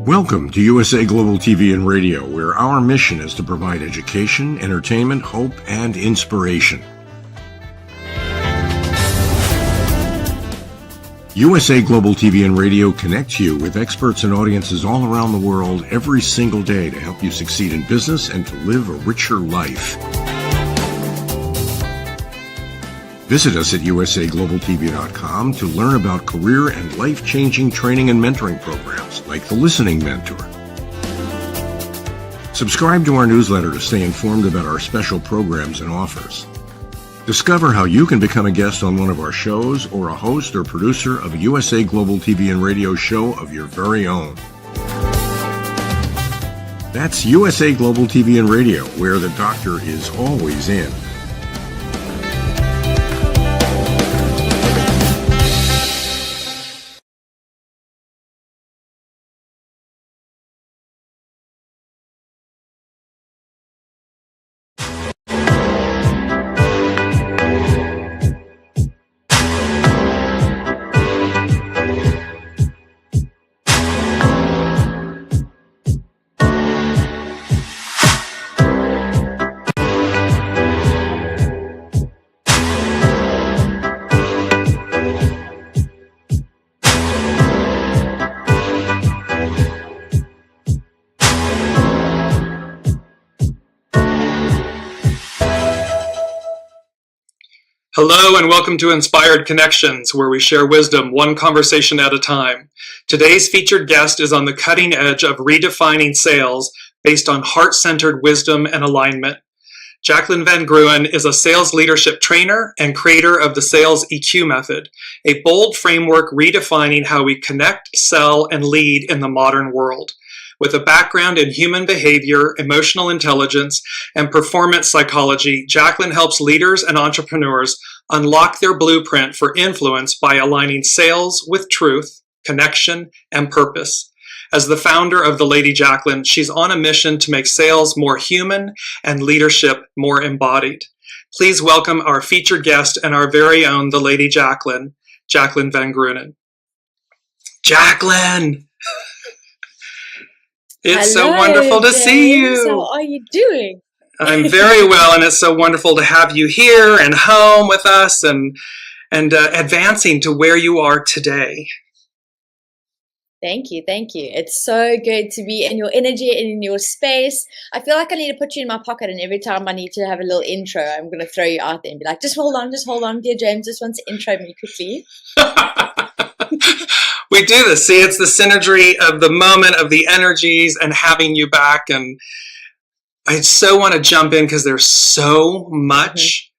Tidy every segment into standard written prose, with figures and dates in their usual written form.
Welcome to USA Global TV and Radio, where our mission is to provide education, entertainment, hope, and inspiration. USA Global TV and Radio connects you with experts and audiences all around the world every single day to help you succeed in business and to live a richer life. Visit us at usaglobaltv.com to learn about career and life-changing training and mentoring programs like the Listening Mentor. Subscribe to our newsletter to stay informed about our special programs and offers. Discover how you can become a guest on one of our shows or a host or producer of a USA Global TV and Radio show of your very own. That's USA Global TV and Radio, where the doctor is always in. Hello and welcome to Inspired Connections, where we share wisdom one conversation at a time. Today's featured guest is on the cutting edge of redefining sales based on heart-centered wisdom and alignment. Jaclyn Van Greunen is a sales leadership trainer and creator of the Sales EQ Method, a bold framework redefining how we connect, sell, and lead in the modern world. With a background in human behavior, emotional intelligence, and performance psychology, Jaclyn helps leaders and entrepreneurs unlock their blueprint for influence by aligning sales with truth, connection, and purpose. As the founder of TheLadyJaclyn, she's on a mission to make sales more human and leadership more embodied. Please welcome our featured guest and our very own TheLadyJaclyn, Jaclyn Van Greunen. Jaclyn! It's Hello, so wonderful to James. see you. How are you doing? I'm very well, and it's so wonderful to have you here and home with us and advancing to where you are today. Thank you. It's so good to be in your energy and in your space. I feel like I need to put you in my pocket, and every time I need to have a little intro, I'm going to throw you out there and be like, just hold on, dear James, just wants to intro me quickly. We do this. See, it's the synergy of the moment, of the energies, and having you back. And I so want to jump in because there's so much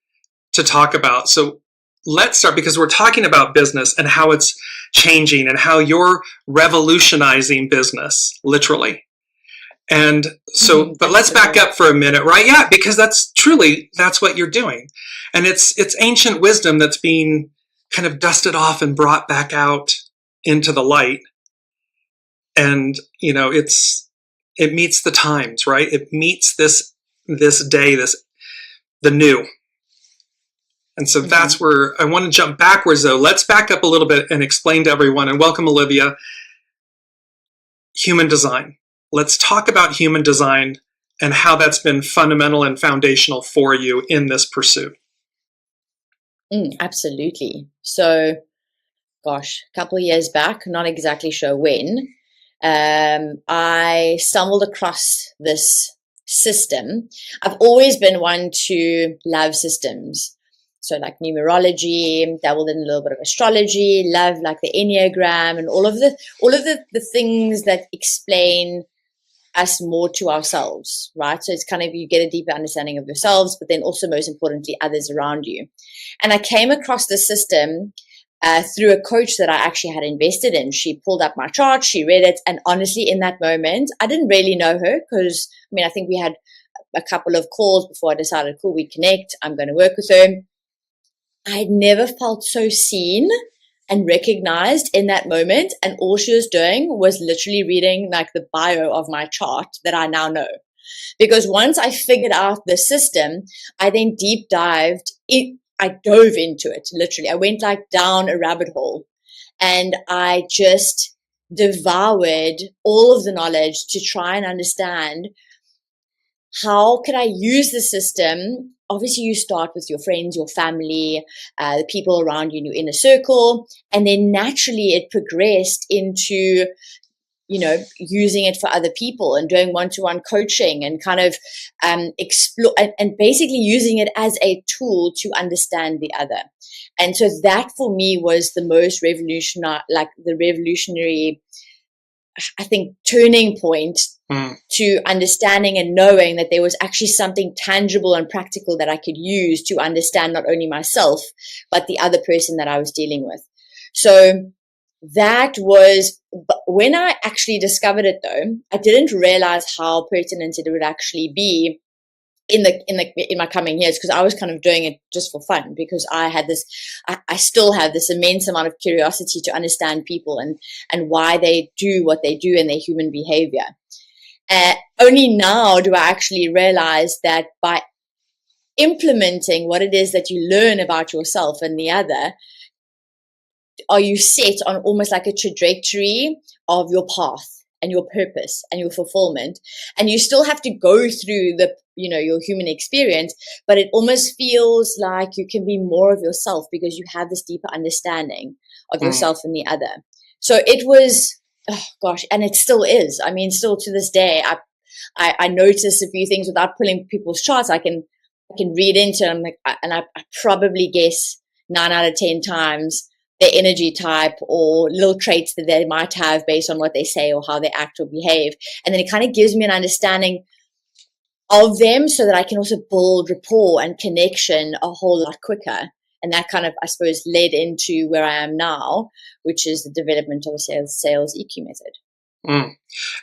to talk about. So let's start, because we're talking about business and how it's changing and how you're revolutionizing business, literally. And so, but let's back up for a minute, right? Yeah, because that's what you're doing. And it's ancient wisdom that's being kind of dusted off and brought back out into the light. And, you know, it meets the times, right? It meets this day, the new. And so that's where I want to jump backwards, though. Let's back up a little bit and explain to everyone, and welcome Olivia, human design. Let's talk about human design and how that's been fundamental and foundational for you in this pursuit. Absolutely. So, gosh, a couple of years back, not exactly sure when, I stumbled across this system. I've always been one to love systems. So like numerology, dabbled in a little bit of astrology, love like the Enneagram and all of the things that explain us more to ourselves, right? So it's kind of, you get a deeper understanding of yourselves, but then also most importantly, others around you. And I came across the system through a coach that I actually had invested in. She pulled up my chart, she read it, and honestly, in that moment, I didn't really know her because, I think we had a couple of calls before I decided, cool, we'd connect, I'm going to work with her. I had never felt so seen and recognized in that moment, and all she was doing was literally reading like the bio of my chart that I now know. Because once I figured out the system, I then deep dived in. I dove into it, literally. I went like down a rabbit hole, and I just devoured all of the knowledge to try and understand how could I use the system. Obviously, you start with your friends, your family, the people around you in your inner circle, and then naturally it progressed into, using it for other people and doing one-to-one coaching and kind of explore and basically using it as a tool to understand the other. And so that for me was the most revolutionary, I think, turning point to understanding and knowing that there was actually something tangible and practical that I could use to understand not only myself, but the other person that I was dealing with. So that was, when I actually discovered it though, I didn't realize how pertinent it would actually be in my coming years, because I was kind of doing it just for fun, because I still have this immense amount of curiosity to understand people and why they do what they do in their human behavior. Only now do I actually realize that by implementing what it is that you learn about yourself and the other, are you set on almost like a trajectory of your path and your purpose and your fulfillment. And you still have to go through your human experience, but it almost feels like you can be more of yourself because you have this deeper understanding of yourself and the other. So it was, oh gosh, and it still is. I mean, still to this day, I notice a few things without pulling people's charts. I can read into them, and I probably guess 9 out of 10 times their energy type or little traits that they might have based on what they say or how they act or behave. And then it kind of gives me an understanding of them so that I can also build rapport and connection a whole lot quicker. And that kind of, I suppose, led into where I am now, which is the development of a sales EQ method.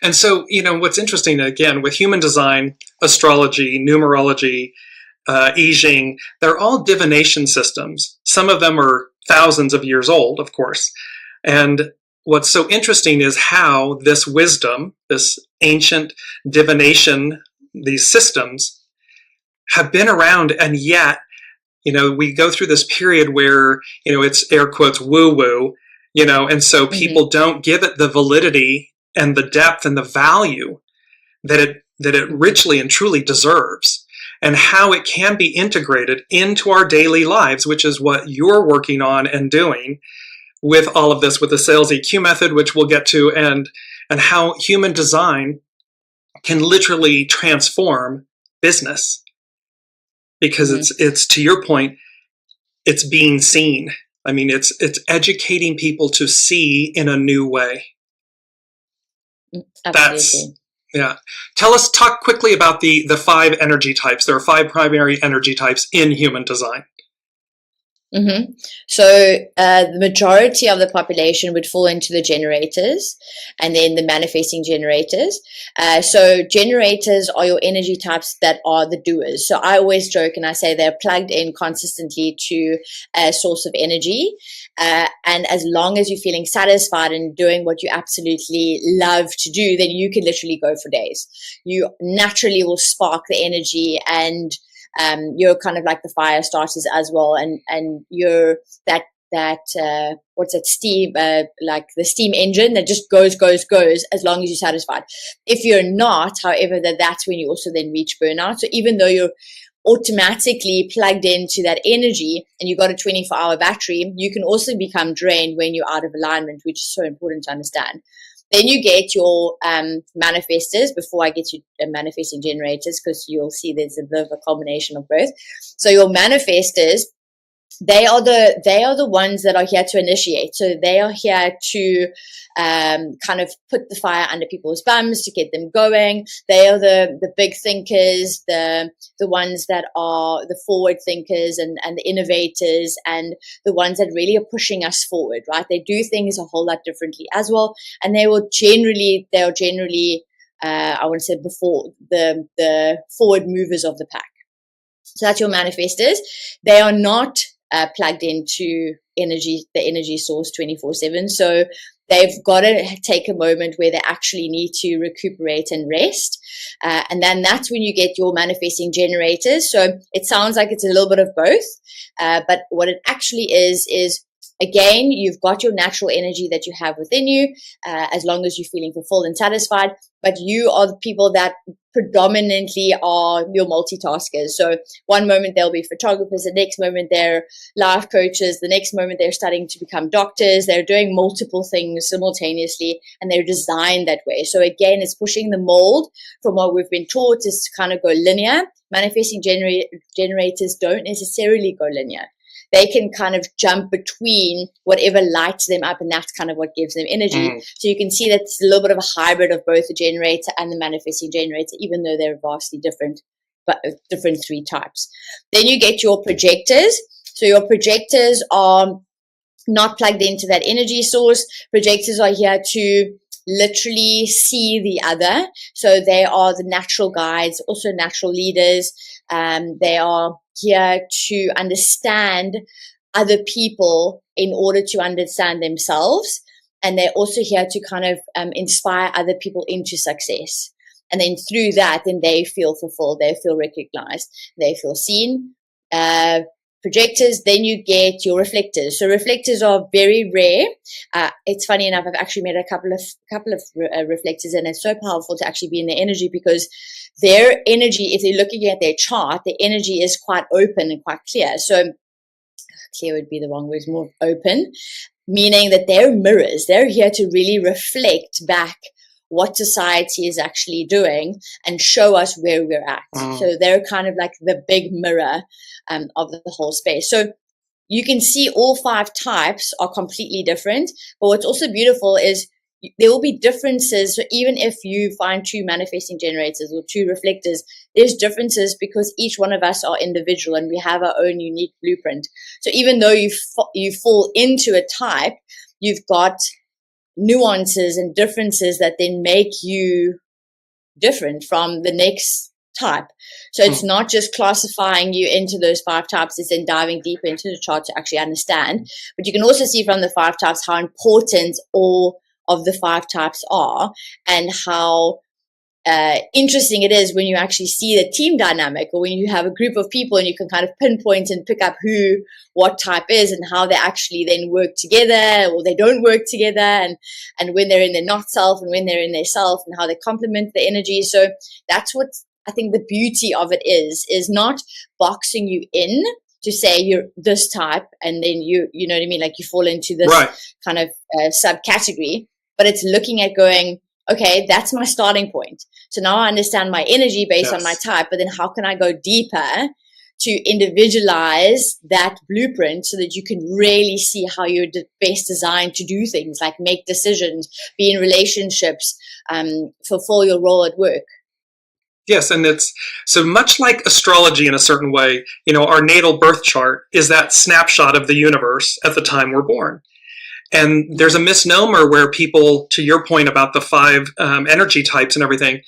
And so, what's interesting, again, with human design, astrology, numerology, I Ching, they're all divination systems. Some of them are thousands of years old, of course. And what's so interesting is how this wisdom, this ancient divination, these systems have been around, and yet, we go through this period where, it's air quotes woo-woo, and so people don't give it the validity and the depth and the value that it richly and truly deserves, and how it can be integrated into our daily lives, which is what you're working on and doing with all of this, with the sales EQ method, which we'll get to, and how human design can literally transform business. Because it's to your point, it's being seen. I mean, it's educating people to see in a new way. Absolutely. Talk quickly about the 5 energy types. There are 5 primary energy types in human design. So the majority of the population would fall into the generators, and then the manifesting generators. So generators are your energy types that are the doers. So I always joke and I say they're plugged in consistently to a source of energy. And as long as you're feeling satisfied and doing what you absolutely love to do, then you can literally go for days. You naturally will spark the energy, and you're kind of like the fire starters as well, and you're that what's that steam, like the steam engine that just goes as long as you're satisfied. If you're not, however, that's when you also then reach burnout. So even though you're automatically plugged into that energy and you've got a 24-hour battery, you can also become drained when you're out of alignment, which is so important to understand. Then you get your manifestors. Before I get to manifesting generators, because you'll see there's a bit of a combination of both. So your manifestors, they are the ones that are here to initiate. So they are here to kind of put the fire under people's bums to get them going. They are the big thinkers, the ones that are the forward thinkers and the innovators, and the ones that really are pushing us forward, right? They do things a whole lot differently as well. And they are generally, I want to say, before the forward movers of the pack. So that's your manifestors. They are not plugged into the energy source 24/7. So they've got to take a moment where they actually need to recuperate and rest. And then that's when you get your manifesting generators. So it sounds like it's a little bit of both. But what it actually is again, you've got your natural energy that you have within you, as long as you're feeling fulfilled and satisfied. But you are the people that predominantly are your multitaskers. So one moment they'll be photographers, the next moment they're life coaches, the next moment they're studying to become doctors. They're doing multiple things simultaneously, and they're designed that way. So again, it's pushing the mold from what we've been taught is to kind of go linear. Manifesting generators don't necessarily go linear. They can kind of jump between whatever lights them up, and that's kind of what gives them energy. So you can see that it's a little bit of a hybrid of both the generator and the manifesting generator, even though they're vastly different, but different three types. Then you get your projectors. So your projectors are not plugged into that energy source. Projectors are here to literally see the other. So they are the natural guides, also natural leaders. They are here to understand other people in order to understand themselves. And they're also here to kind of inspire other people into success. And then through that, then they feel fulfilled, they feel recognized, they feel seen. Projectors, then you get your reflectors. So reflectors are very rare. It's funny enough, I've actually met a couple of reflectors, and it's so powerful to actually be in their energy, because their energy, if they're looking at their chart, their energy is quite open and quite clear. So clear would be the wrong word, more open, meaning that they're mirrors. They're here to really reflect back what society is actually doing and show us where we're at. So they're kind of like the big mirror of the whole space. So you can see all 5 types are completely different. But what's also beautiful is there will be differences. So even if you find 2 manifesting generators or 2 reflectors, there's differences because each one of us are individual and we have our own unique blueprint. So even though you fall into a type, you've got nuances and differences that then make you different from the next type. So it's not just classifying you into those 5 types, it's then diving deeper into the chart to actually understand. But you can also see from the 5 types how important all of the 5 types are, and how interesting it is when you actually see the team dynamic, or when you have a group of people and you can kind of pinpoint and pick up who what type is and how they actually then work together or they don't work together, and when they're in their not self and when they're in their self, and how they complement the energy. So that's what I think the beauty of it is not boxing you in to say you're this type and then you know what I mean, like you fall into this kind of subcategory, but it's looking at going, okay, that's my starting point. So now I understand my energy based on my type, but then how can I go deeper to individualize that blueprint so that you can really see how you're best designed to do things, like make decisions, be in relationships, fulfill your role at work. Yes, and it's so much like astrology in a certain way. You know, our natal birth chart is that snapshot of the universe at the time we're born. And there's a misnomer where people, to your point about the 5 energy types and everything,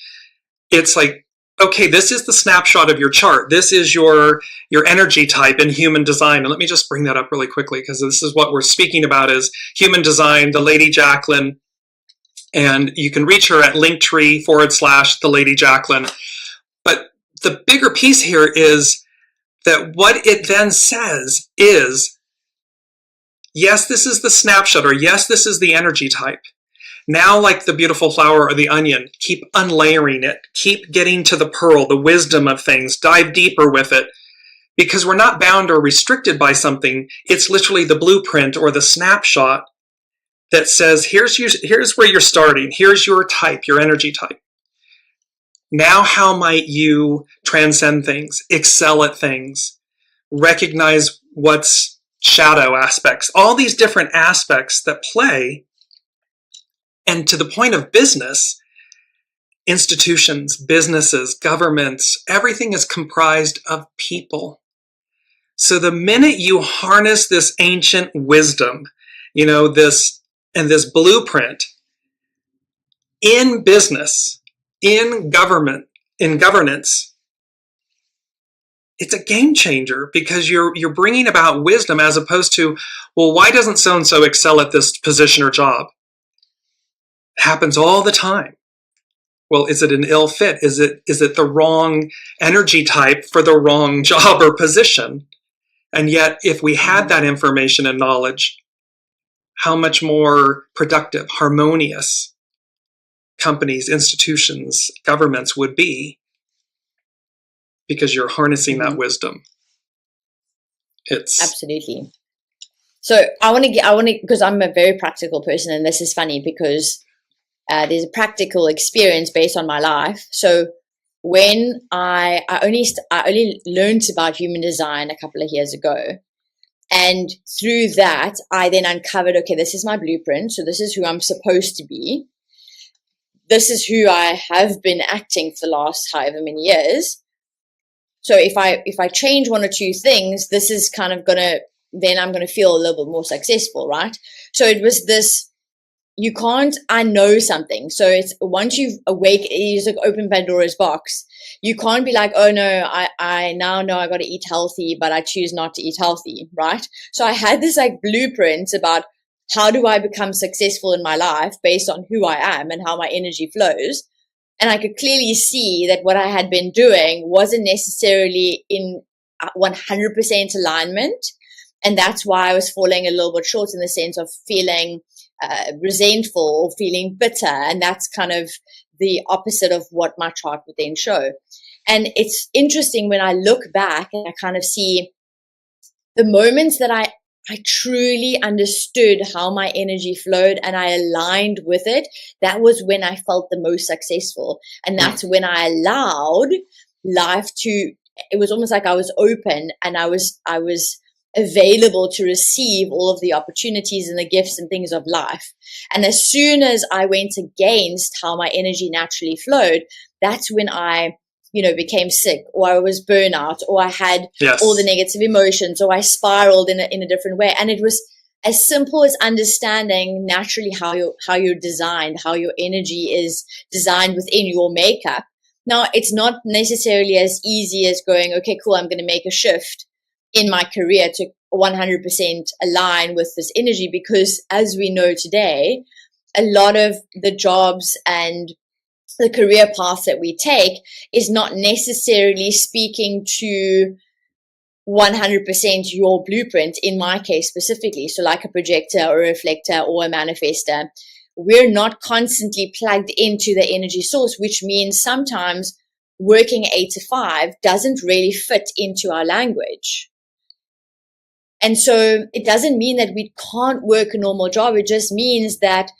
it's like, okay, this is the snapshot of your chart. This is your energy type in human design. And let me just bring that up really quickly, because this is what we're speaking about is human design, TheLadyJaclyn. And you can reach her at linktree/TheLadyJaclyn. But the bigger piece here is that what it then says is, yes, this is the snapshot, or yes, this is the energy type. Now, like the beautiful flower or the onion, keep unlayering it. Keep getting to the pearl, the wisdom of things. Dive deeper with it. Because we're not bound or restricted by something. It's literally the blueprint or the snapshot that says, here's where you're starting. Here's your type, your energy type. Now, how might you transcend things, excel at things, recognize what's shadow aspects, all these different aspects that play. And to the point of business, institutions, businesses, governments, everything is comprised of people. So the minute you harness this ancient wisdom, you know, this blueprint in business, in government, in governance, it's a game changer, because you're bringing about wisdom, as opposed to, well, why doesn't so-and-so excel at this position or job? It happens all the time. Well, is it an ill fit? Is it the wrong energy type for the wrong job or position? And yet, if we had that information and knowledge, how much more productive, harmonious companies, institutions, governments would be, because you're harnessing that wisdom. It's absolutely. So I want to, because I'm a very practical person, and this is funny because there's a practical experience based on my life. So when I only learned about human design a couple of years ago, and through that, I then uncovered, okay, this is my blueprint. So this is who I'm supposed to be. This is who I have been acting for the last however many years. So if I change one or two things, this is kind of then I'm going to feel a little bit more successful, right? So it was this, I know something. So it's once you've awake, you just like open Pandora's box. You can't be like, oh no, I now know I got to eat healthy, but I choose not to eat healthy, right? So I had this like blueprint about how do I become successful in my life based on who I am and how my energy flows. And I could clearly see that what I had been doing wasn't necessarily in 100% alignment. And that's why I was falling a little bit short in the sense of feeling resentful or feeling bitter. And that's kind of the opposite of what my chart would then show. And it's interesting when I look back and I kind of see the moments that I truly understood how my energy flowed and I aligned with it. That was when I felt the most successful. And that's when I allowed life it was almost like I was open and I was available to receive all of the opportunities and the gifts and things of life. And as soon as I went against how my energy naturally flowed, that's when I became sick, or I was burnout, or I had all the negative emotions, or I spiraled in a different way. And it was as simple as understanding naturally how you're designed, how your energy is designed within your makeup. Now, it's not necessarily as easy as going, okay, cool, I'm going to make a shift in my career to 100% align with this energy, because as we know today, a lot of the jobs and the career path that we take is not necessarily speaking to 100% your blueprint, in my case specifically. So like a projector or a reflector or a manifester, we're not constantly plugged into the energy source, which means sometimes working 8 to 5 doesn't really fit into our language. And so it doesn't mean that we can't work a normal job. It just means that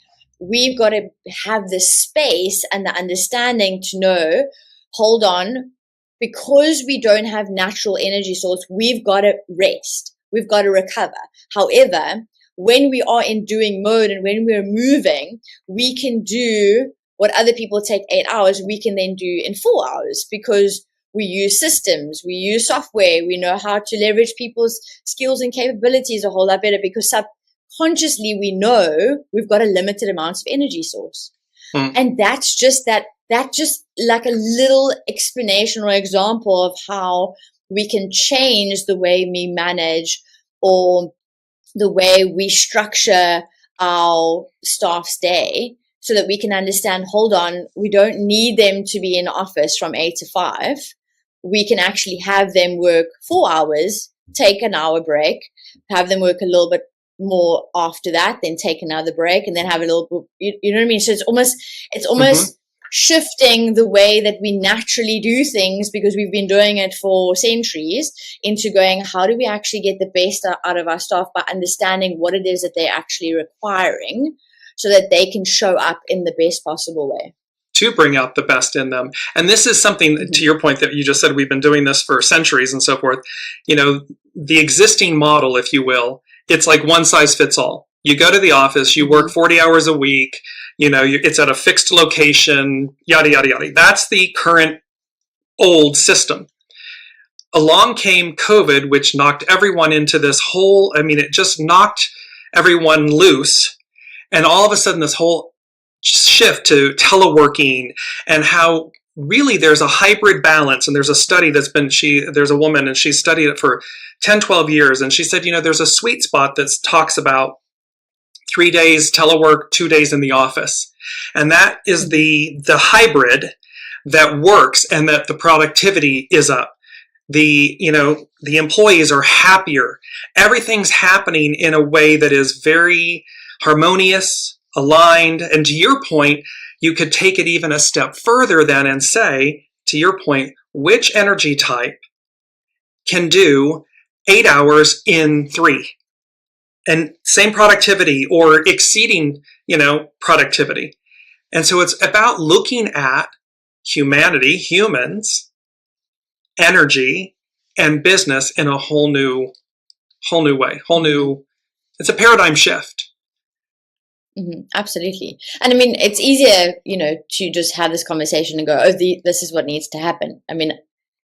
we've got to have the space and the understanding to know, hold on, because we don't have natural energy source, we've got to rest. We've got to recover. However, when we are in doing mode and when we're moving, we can do what other people take 8 hours, we can then do in 4 hours, because we use systems, we use software, we know how to leverage people's skills and capabilities a whole lot better, because subconsciously we know we've got a limited amount of energy source. And that's just just like a little explanation or example of how we can change the way we manage or the way we structure our staff's day, so that we can understand, hold on, we don't need them to be in office from 8 to 5. We can actually have them work 4 hours, take an hour break, have them work a little bit more after that, then take another break, and then have a little, you know what I mean? So it's almost shifting the way that we naturally do things, because we've been doing it for centuries, into going, how do we actually get the best out of our staff by understanding what it is that they're actually requiring, so that they can show up in the best possible way. To bring out the best in them. And this is something, to your point that you just said, we've been doing this for centuries and so forth. The existing model, if you will, it's like one size fits all. You go to the office, you work 40 hours a week, it's at a fixed location, yada, yada, yada. That's the current old system. Along came COVID, which knocked everyone into this whole, it just knocked everyone loose. And all of a sudden, this whole shift to teleworking, and how really there's a hybrid balance. And there's a study there's a woman, and she studied it for 10, 12 years. And she said, there's a sweet spot that talks about 3 days telework, 2 days in the office. And that is the hybrid that works, and that the productivity is up. The employees are happier. Everything's happening in a way that is very harmonious, aligned. And to your point, you could take it even a step further then and say, to your point, which energy type can do 8 hours in 3? And same productivity or exceeding, productivity. And so it's about looking at humanity, humans, energy, and business in a whole new way, it's a paradigm shift. Absolutely. And I mean, it's easier, to just have this conversation and go, this is what needs to happen. I mean,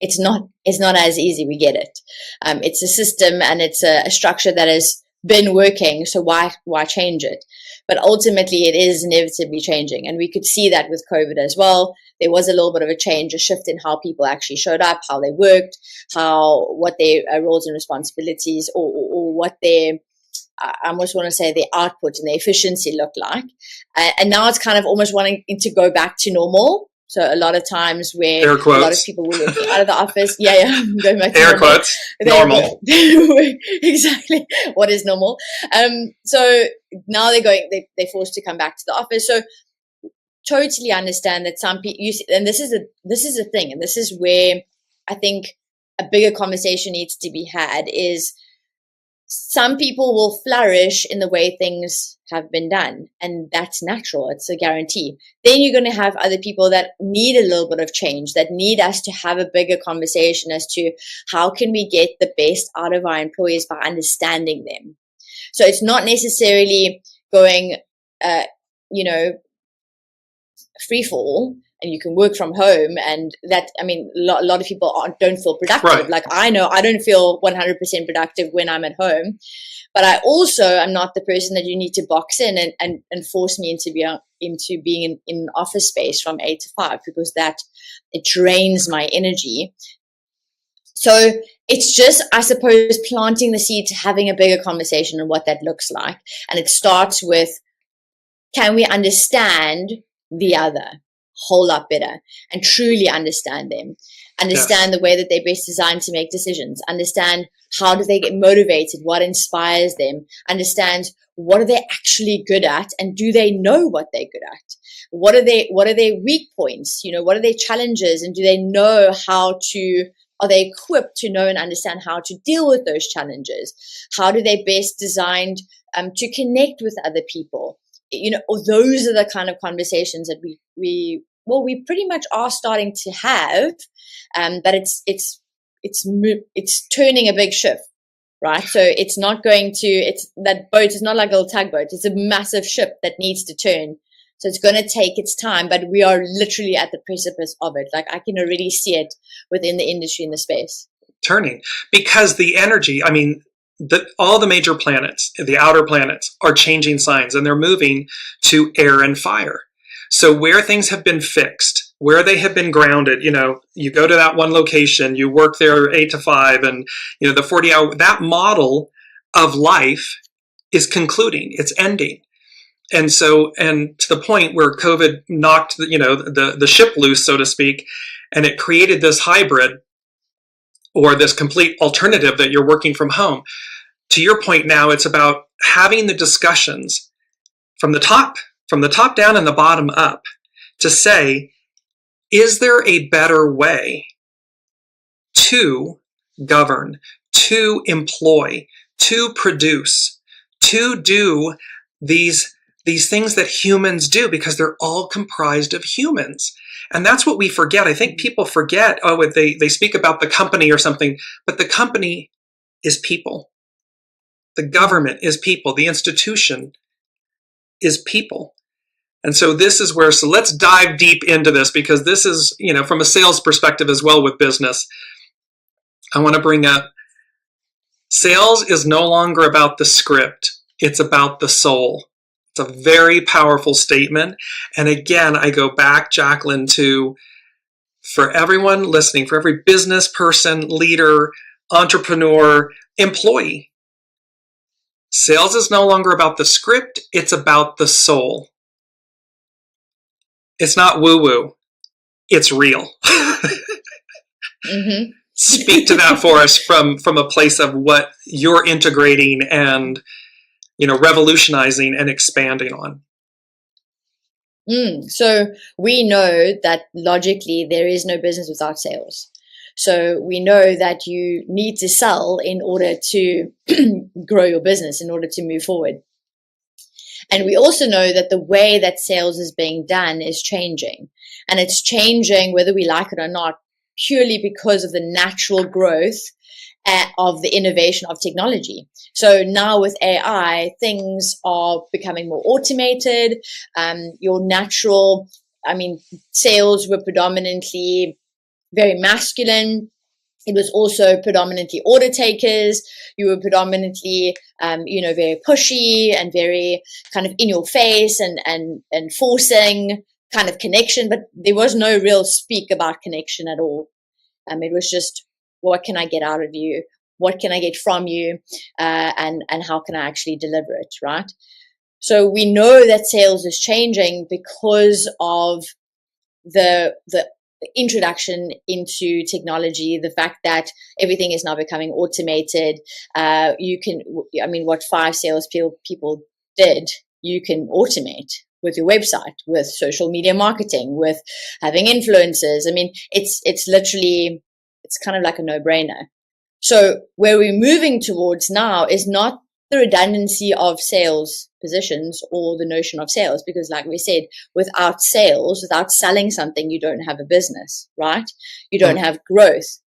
it's not as easy. We get it. It's a system and it's a structure that has been working. So why change it? But ultimately it is inevitably changing. And we could see that with COVID as well. There was a little bit of a change, a shift in how people actually showed up, how they worked, what their roles and responsibilities or what their, I almost want to say the output and the efficiency looked like. And now it's kind of almost wanting to go back to normal. So a lot of times where a lot of people were working out of the office. Yeah. Going back to air quotes, normal. Exactly. What is normal? So now they're forced to come back to the office. So totally understand that some people, and this is the thing, and this is where I think a bigger conversation needs to be had is some people will flourish in the way things have been done, and that's natural. It's a guarantee. Then you're going to have other people that need a little bit of change, that need us to have a bigger conversation as to how can we get the best out of our employees by understanding them. So it's not necessarily going, free fall, and you can work from home, and that, I mean, a lot of people don't feel productive. Right. Like I know I don't feel 100% productive when I'm at home, but I also am not the person that you need to box in and force me into being in an office space from 8 to 5, because that it drains my energy. So it's just, I suppose, planting the seed to having a bigger conversation on what that looks like. And it starts with, can we understand the other whole lot better and truly understand them, understand the way that they're best designed to make decisions, understand how do they get motivated, what inspires them, understand what are they actually good at, and do they know what they're good at, what are their weak points, what are their challenges, and do they know are they equipped to know and understand how to deal with those challenges, how do they best designed to connect with other people. Those are the kind of conversations that we pretty much are starting to have, but it's turning a big shift, right? So it's not that boat is not like a little tugboat. It's a massive ship that needs to turn. So it's going to take its time, but we are literally at the precipice of it. Like I can already see it within the industry in the space. Turning, because the energy, I mean, all the major planets, the outer planets, are changing signs, and they're moving to air and fire. So where things have been fixed, where they have been grounded, you go to that one location, you work there 8 to 5, and the 40-hour, that model of life is concluding, it's ending. And so, and to the point where COVID knocked the ship loose, so to speak, and it created this hybrid or this complete alternative that you're working from home. To your point now, it's about having the discussions from the top down and the bottom up to say, is there a better way to govern, to employ, to produce, to do these things that humans do, because they're all comprised of humans. And that's what we forget. I think people forget, they speak about the company or something, but the company is people. The government is people. The institution is people. And so this is where, so let's dive deep into this, because this is, from a sales perspective as well with business. I want to bring up, sales is no longer about the script. It's about the soul. It's a very powerful statement. And again, I go back, Jaclyn, to, for everyone listening, for every business person, leader, entrepreneur, employee, sales is no longer about the script. It's about the soul. It's not woo-woo. It's real. Mm-hmm. Speak to that for us from a place of what you're integrating and, revolutionizing and expanding on? So we know that logically there is no business without sales. So we know that you need to sell in order to grow your business, in order to move forward. And we also know that the way that sales is being done is changing. And it's changing whether we like it or not, purely because of the natural growth of the innovation of technology. So now with AI, things are becoming more automated. Sales were predominantly very masculine. It was also predominantly order takers. You were predominantly, very pushy and very kind of in your face and forcing kind of connection. But there was no real speak about connection at all. It was just, what can I get out of you? What can I get from you? And how can I actually deliver it, right? So we know that sales is changing because of the introduction into technology, the fact that everything is now becoming automated. What 5 sales people did, you can automate with your website, with social media marketing, with having influencers. It's literally, it's kind of like a no-brainer. So where we're moving towards now is not the redundancy of sales positions or the notion of sales, because like we said, without sales, without selling something, you don't have a business, right? You don't have growth.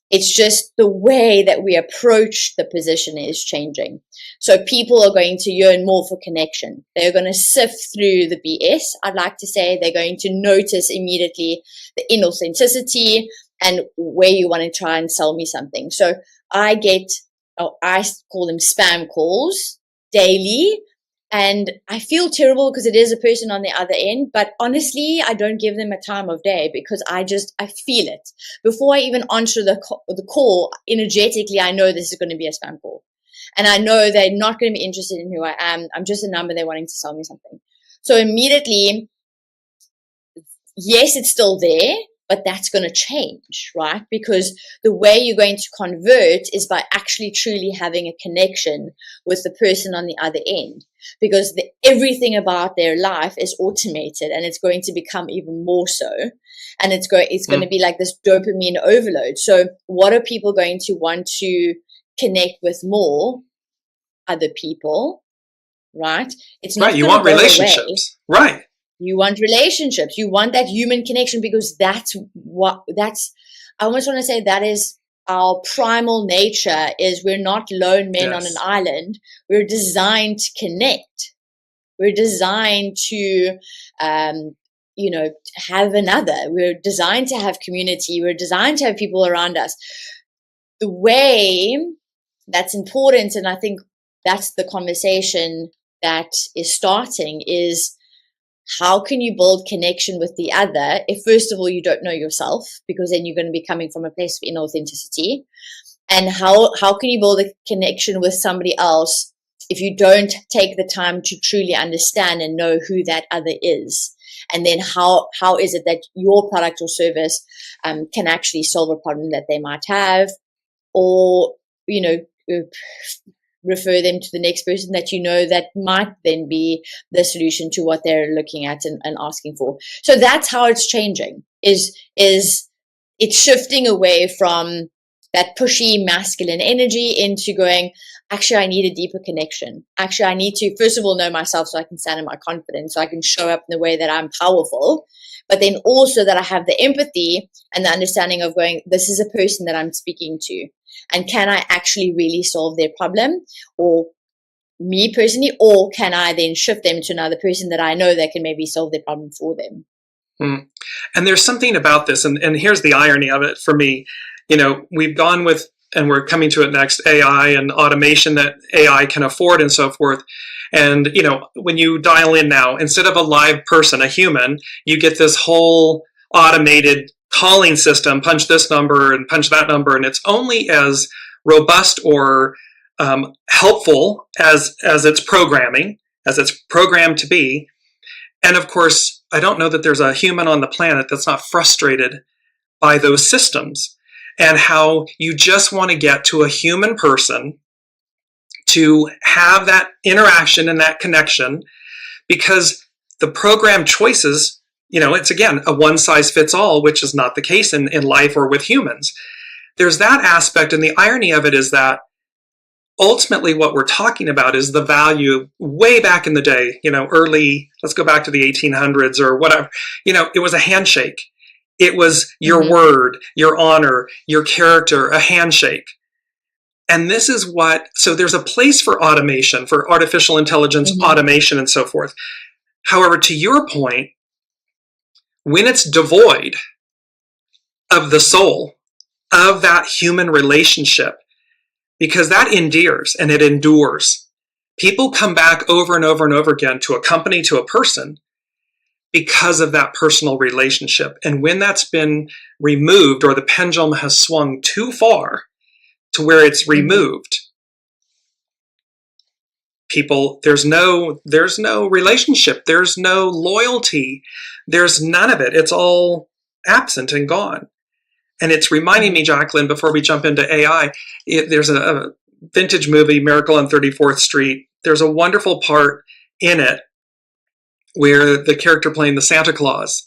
It's just the way that we approach the position is changing. So people are going to yearn more for connection. They're going to sift through the BS. I'd like to say they're going to notice immediately the inauthenticity and where you want to try and sell me something. So I call them spam calls daily. And I feel terrible because it is a person on the other end. But honestly, I don't give them a time of day because I feel it. Before I even answer the call, energetically, I know this is going to be a spam call. And I know they're not going to be interested in who I am. I'm just a number. They're wanting to sell me something. So immediately, yes, it's still there, but that's going to change, right? Because the way you're going to convert is by actually truly having a connection with the person on the other end, because everything about their life is automated and it's going to become even more so. And it's going to be like this dopamine overload. So what are people going to want to connect with more? Other people, right? It's not right. You want relationships, right? You want relationships. You want that human connection, because I almost want to say that is our primal nature. Is we're not lone men on an island. We're designed to connect. We're designed to, have another. We're designed to have community. We're designed to have people around us. The way that's important, and I think that's the conversation that is starting, is how can you build connection with the other if, first of all, you don't know yourself, because then you're going to be coming from a place of inauthenticity. And how can you build a connection with somebody else if you don't take the time to truly understand and know who that other is? And then how is it that your product or service can actually solve a problem that they might have, or, refer them to the next person that that might then be the solution to what they're looking at and asking for. So that's how it's changing, is it's shifting away from that pushy masculine energy into going, actually, I need a deeper connection. Actually, I need to, first of all, know myself so I can stand in my confidence, so I can show up in the way that I'm powerful, but then also that I have the empathy and the understanding of going, this is a person that I'm speaking to. And can I actually really solve their problem, or me personally, or can I then shift them to another person that I know that can maybe solve their problem for them? And there's something about this, and here's the irony of it for me. We've gone with, and we're coming to it next, AI and automation that AI can afford and so forth. And, when you dial in now, instead of a live person, a human, you get this whole automated calling system, punch this number and punch that number, and it's only as robust or helpful as it's programming, as it's programmed to be. And of course, I don't know that there's a human on the planet that's not frustrated by those systems, and how you just want to get to a human person to have that interaction and that connection, because the program choices, it's again a one size fits all, which is not the case in life or with humans. There's that aspect, and the irony of it is that ultimately what we're talking about is the value way back in the day, early, let's go back to the 1800s or whatever, it was a handshake. It was your word, your honor, your character, a handshake. And this is so there's a place for automation, for artificial intelligence, automation, and so forth. However, to your point, when it's devoid of the soul, of that human relationship, because that endears and it endures. People come back over and over and over again to a company, to a person, because of that personal relationship. And when that's been removed, or the pendulum has swung too far to where it's removed, people, there's no relationship, there's no loyalty, there's none of it. It's all absent and gone. And it's reminding me, Jaclyn, before we jump into AI, there's a vintage movie, Miracle on 34th Street. There's a wonderful part in it where the character playing the Santa Claus,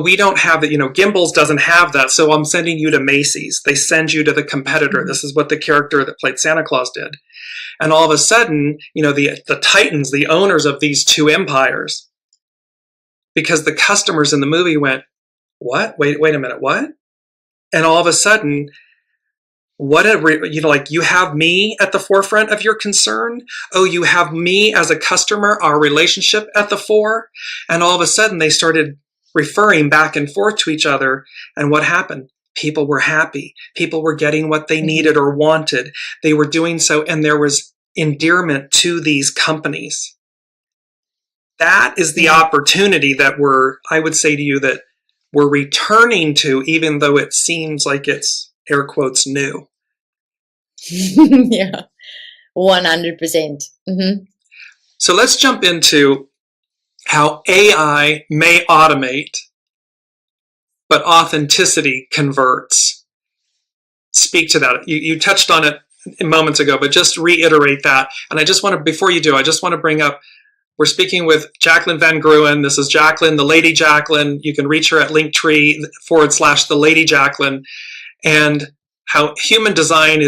we don't have it, Gimbals doesn't have that, so I'm sending you to Macy's. They send you to the competitor. This is what the character that played Santa Claus did. And all of a sudden, the titans, the owners of these two empires, because the customers in the movie went, what? Wait a minute, what? And all of a sudden, you have me at the forefront of your concern. Oh, you have me as a customer, our relationship at the fore. And all of a sudden they started referring back and forth to each other. And what happened? People were happy. People were getting what they needed or wanted. They were doing so. And there was endearment to these companies. That is the opportunity that I would say to you, that we're returning to, even though it seems like it's air quotes new. Yeah, 100%. So let's jump into how AI may automate, but authenticity converts. Speak to that. You touched on it moments ago, but just reiterate that. And I just want to, before you do, I just want to bring up, we're speaking with Jaclyn Van Greunen. This is Jaclyn, the Lady Jaclyn. You can reach her at Linktree/TheLadyJaclyn. And how human design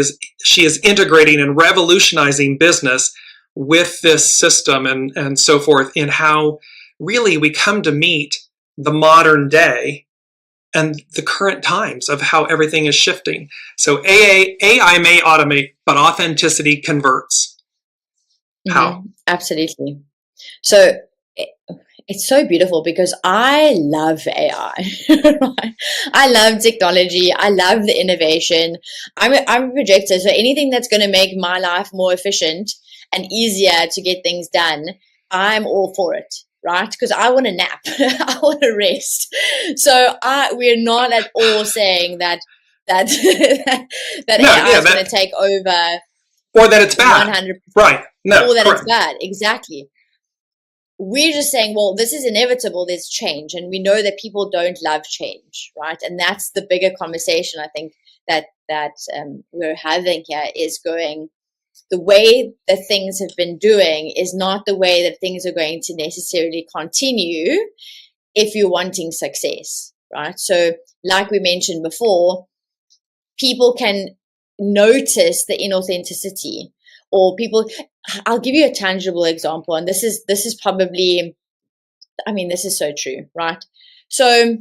she is integrating and revolutionizing business with this system and so forth, in how really we come to meet the modern day and the current times of how everything is shifting. So AI may automate, but authenticity converts. How? Absolutely. So it's so beautiful because I love AI. I love technology. I love the innovation. I'm a projector, so anything that's going to make my life more efficient and easier to get things done, I'm all for it, right? Because I want to nap. I want to rest. So we're not at all saying that AI is going to take over, or that it's bad. 100%. Right. No. Or that correct. it's bad. Exactly. We're just saying, well, this is inevitable. There's change. And we know that people don't love change, right? And that's the bigger conversation, I think, that we're having here, is going, the way that things have been doing is not the way that things are going to necessarily continue if you're wanting success, right? So like we mentioned before, people can notice the inauthenticity, or people, I'll give you a tangible example. And this is probably, this is so true, right? So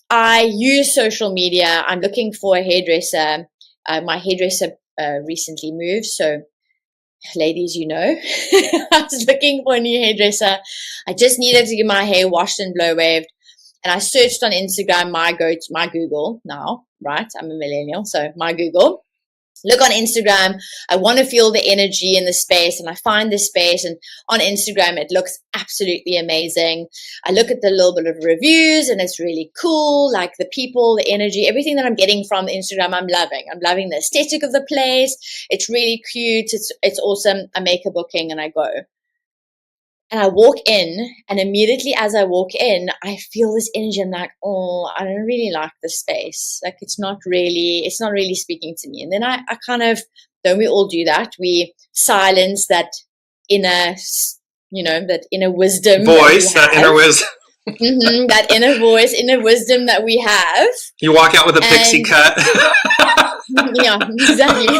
I use social media. I'm looking for a hairdresser. My hairdresser recently moved. So ladies, I was looking for a new hairdresser. I just needed to get my hair washed and blow waved. And I searched on Instagram, my Google now, right? I'm a millennial, so my Google. Look on Instagram. I want to feel the energy in the space, and I find this space, and on Instagram it looks absolutely amazing. I look at the little bit of reviews and it's really cool, like the people, the energy, everything that I'm getting from Instagram, I'm loving. I'm loving the aesthetic of the place. It's really cute. It's awesome. I make a booking and I go. And I walk in, and immediately as I walk in, I feel this energy. I'm like, oh, I don't really like this space. Like, it's not really speaking to me. And then I kind of Don't we all do that? We silence that inner, that inner wisdom. Voice, that inner wisdom. That inner voice, inner wisdom that we have. You walk out with a pixie cut. Yeah, exactly.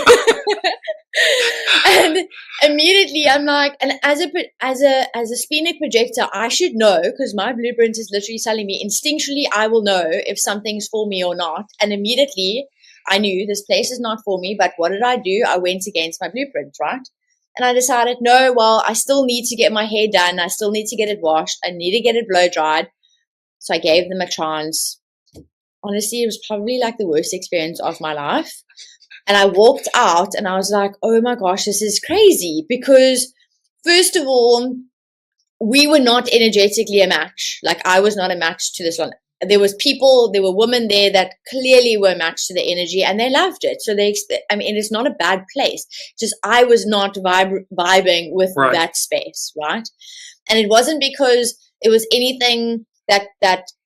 And immediately I'm like, and as a sphenic projector, I should know, because my blueprint is literally telling me instinctually, I will know if something's for me or not. And immediately I knew this place is not for me. But what did I do? I went against my blueprint, right? And I decided, no, well, I still need to get my hair done. I still need to get it washed. I need to get it blow dried. So I gave them a chance. Honestly, it was probably like the worst experience of my life. And I walked out and I was like, oh my gosh, this is crazy. Because first of all, we were not energetically a match. Like, I was not a match to this one. There were women there that clearly were matched to the energy, and they loved it. So it's not a bad place. Just I was not vibing with that space, right? And it wasn't because it was anything that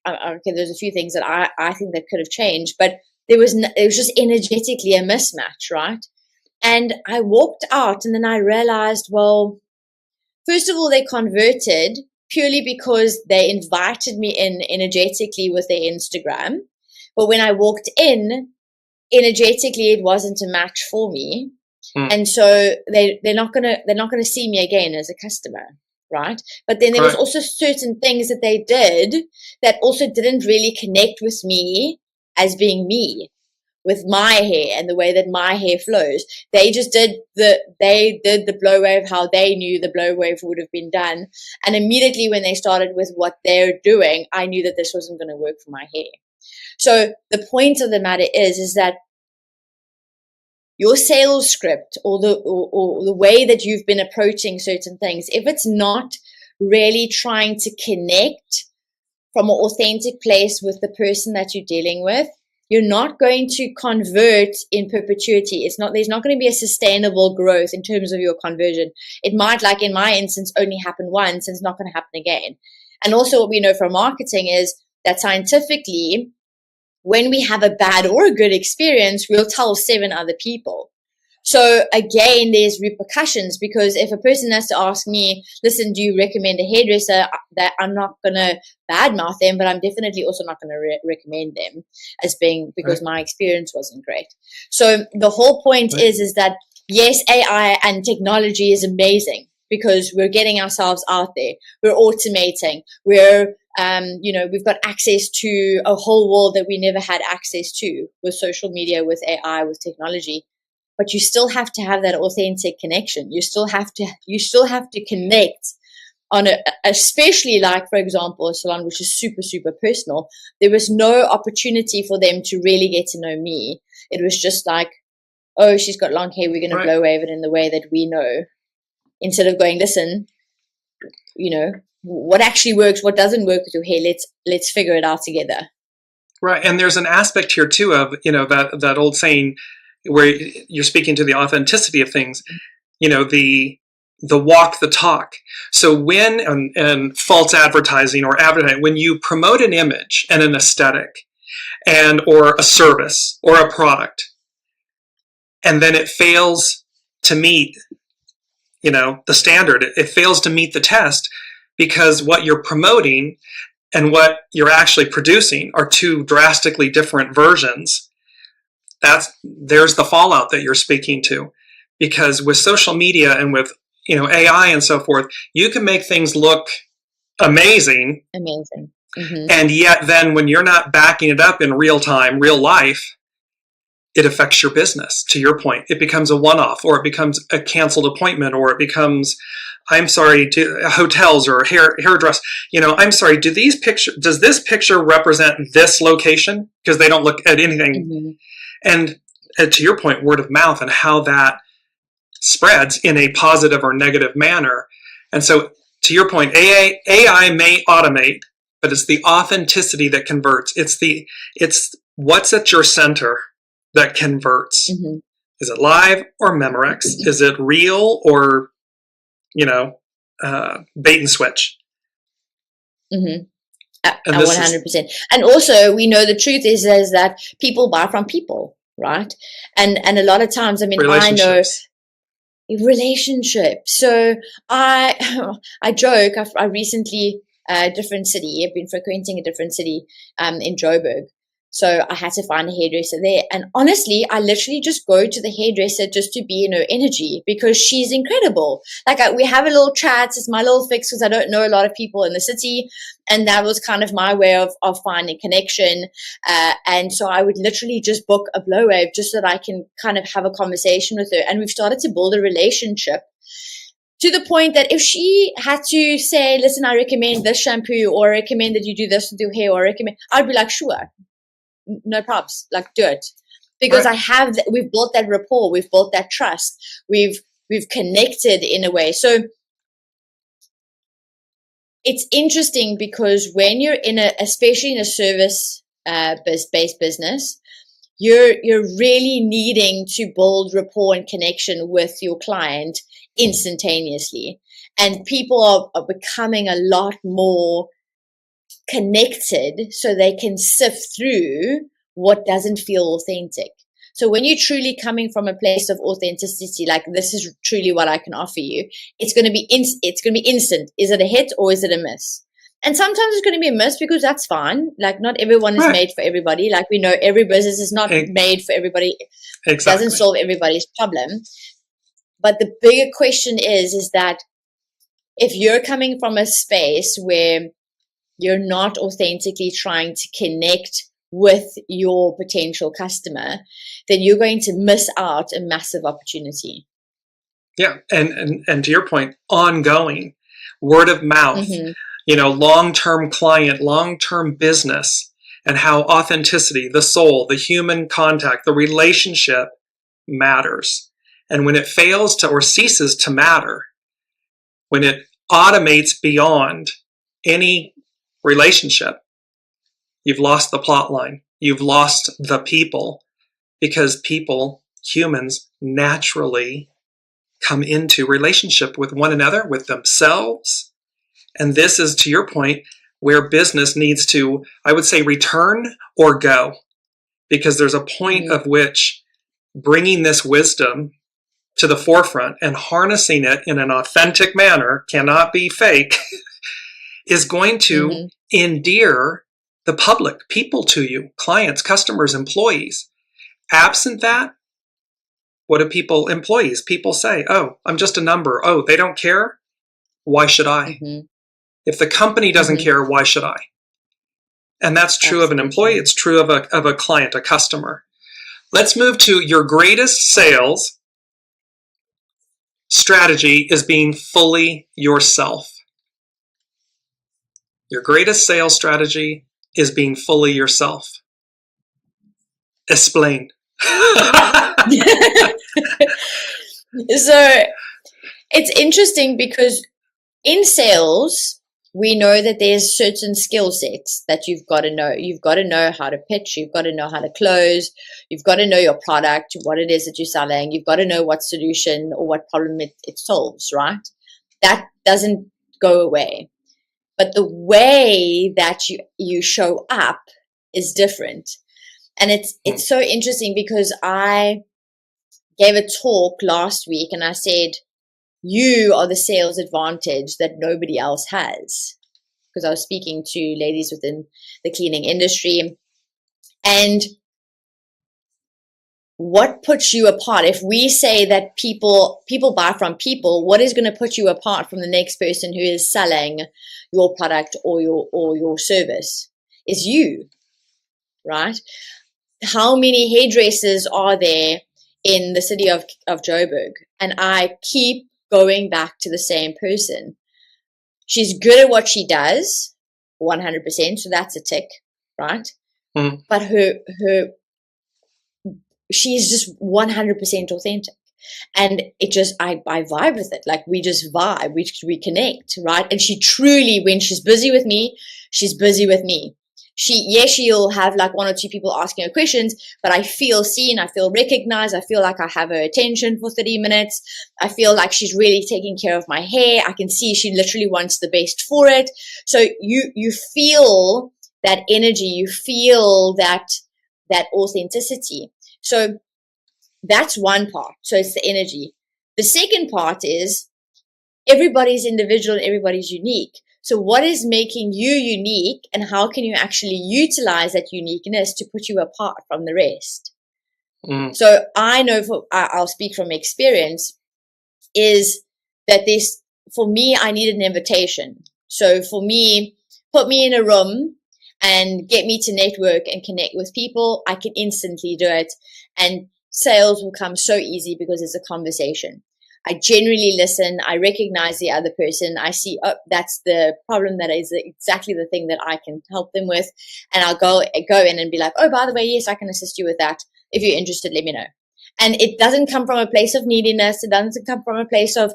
okay, there's a few things that I think that could have changed, but it was just energetically a mismatch, right? And I walked out, and then I realized, well, first of all, they converted purely because they invited me in energetically with their Instagram. But when I walked in, energetically, it wasn't a match for me. And so they're not gonna see me again as a customer, right? But then there was also certain things that they did that also didn't really connect with me as being me, with my hair and the way that my hair flows. They just did the blow wave how they knew the blow wave would have been done. And immediately when they started with what they're doing, I knew that this wasn't going to work for my hair. So the point of the matter is that your sales script or the way that you've been approaching certain things, if it's not really trying to connect from an authentic place with the person that you're dealing with, you're not going to convert in perpetuity. There's not going to be a sustainable growth in terms of your conversion. It might, like in my instance, only happen once, and it's not going to happen again. And also what we know from marketing is that scientifically, when we have a bad or a good experience, we'll tell 7 other people. So again, there's repercussions, because if a person has to ask me, listen, do you recommend a hairdresser? That I'm not going to badmouth them, but I'm definitely also not going to recommend them as being, because my experience wasn't great. So the whole point is that yes, AI and technology is amazing because we're getting ourselves out there. We're automating. We've got access to a whole world that we never had access to with social media, with AI, with technology. But you still have to have that authentic connection. You still have to connect on especially like, for example, a salon, which is super, super personal. There was no opportunity for them to really get to know me. It was just like, oh, she's got long hair. We're going to blow wave it in the way that we know, instead of going, listen, what actually works, what doesn't work with your hair. Let's figure it out together. Right. And there's an aspect here too of, that old saying, where you're speaking to the authenticity of things, the walk the talk. So when, and false advertising or advertising, when you promote an image and an aesthetic or a service or a product, and then it fails to meet, the standard, it fails to meet the test, because what you're promoting and what you're actually producing are 2 drastically different versions. There's the fallout that you're speaking to, because with social media and with AI and so forth, you can make things look amazing, and yet then when you're not backing it up in real time, real life, it affects your business. To your point, it becomes a one-off, or it becomes a canceled appointment, or it becomes, I'm sorry, to hotels or hairdress. I'm sorry, does this picture represent this location? Because they don't look at anything. And to your point, word of mouth and how that spreads in a positive or negative manner. And so to your point, AI may automate, but it's the authenticity that converts. It's what's at your center that converts. Is it live or Memorex? Is it real or, bait and switch? 100%. And also, we know the truth is that people buy from people. right? And a lot of times, I mean, I know relationship. So I joke. I recently a different city. I've been frequenting a different city in Joburg. So I had to find a hairdresser there. And honestly, I literally just go to the hairdresser just to be in her energy because she's incredible. Like we have a little chat. It's my little fix because I don't know a lot of people in the city. And that was kind of my way of finding connection. And so I would literally just book a blow wave just so that I can kind of have a conversation with her. And we've started to build a relationship to the point that if she had to say, listen, I recommend this shampoo, or I recommend that you do this with your hair, or I recommend, I'd be like, sure. No probs, like do it, because right. We've built that rapport, we've built that trust, we've connected in a way. So it's interesting because when you're especially in a service based business, you're really needing to build rapport and connection with your client instantaneously, and people are becoming a lot more connected so they can sift through what doesn't feel authentic. So when you're truly coming from a place of authenticity, like this is truly what I can offer you, it's going to be instant. Is it a hit or is it a miss? And sometimes it's going to be a miss because that's fine. Like not everyone is made for everybody. Like we know every business is not made for everybody. Exactly. It doesn't solve everybody's problem. But the bigger question is that if you're coming from a space where you're not authentically trying to connect with your potential customer, then you're going to miss out a massive opportunity. Yeah. And to your point, ongoing word of mouth, long-term client, long-term business, and how authenticity, the soul, the human contact, the relationship matters. And when it fails to or ceases to matter, when it automates beyond any relationship, you've lost the plot line. You've lost the people, because people, humans, naturally come into relationship with one another, with themselves. And this is, to your point, where business needs to, I would say, return or go, because there's a point of which bringing this wisdom to the forefront and harnessing it in an authentic manner, cannot be fake, is going to endear the public, people to you, clients, customers, employees. Absent that, what do employees say? Oh, I'm just a number. Oh, they don't care? Why should I? If the company doesn't care, why should I? And that's true of an employee. It's true of a client, a customer. Let's move to your greatest sales strategy is being fully yourself. Your greatest sales strategy is being fully yourself. Explain. So it's interesting because in sales, we know that there's certain skill sets that you've got to know. You've got to know how to pitch. You've got to know how to close. You've got to know your product, what it is that you're selling. You've got to know what solution or what problem it solves, right? That doesn't go away. But the way that you show up is different. And it's so interesting because I gave a talk last week and I said, you are the sales advantage that nobody else has. Because I was speaking to ladies within the cleaning industry. And what puts you apart? If we say that people buy from people, what is going to put you apart from the next person who is selling your product or your service? Is you, right? How many hairdressers are there in the city of Joburg? And I keep going back to the same person. She's good at what she does, 100%. So that's a tick, right? But she's just 100% authentic. And it just, I vibe with it. Like we just vibe, we connect, right? And she truly, when she's busy with me, she's busy with me. She'll have like one or two people asking her questions, but I feel seen, I feel recognized, I feel like I have her attention for 30 minutes. I feel like she's really taking care of my hair. I can see she literally wants the best for it. So you feel that energy, you feel that authenticity. So that's one part. So it's the energy. The second part is everybody's individual, everybody's unique. So what is making you unique, and how can you actually utilize that uniqueness to put you apart from the rest? So I know, I'll speak from experience, is that for me, I need an invitation. So for me, put me in a room and get me to network and connect with people. I can instantly do it. And sales will come so easy because it's a conversation. I generally listen. I recognize the other person. I see, oh, that's the problem. That is exactly the thing that I can help them with. And I'll go in and be like, oh, by the way, yes, I can assist you with that. If you're interested, let me know. And it doesn't come from a place of neediness. It doesn't come from a place of,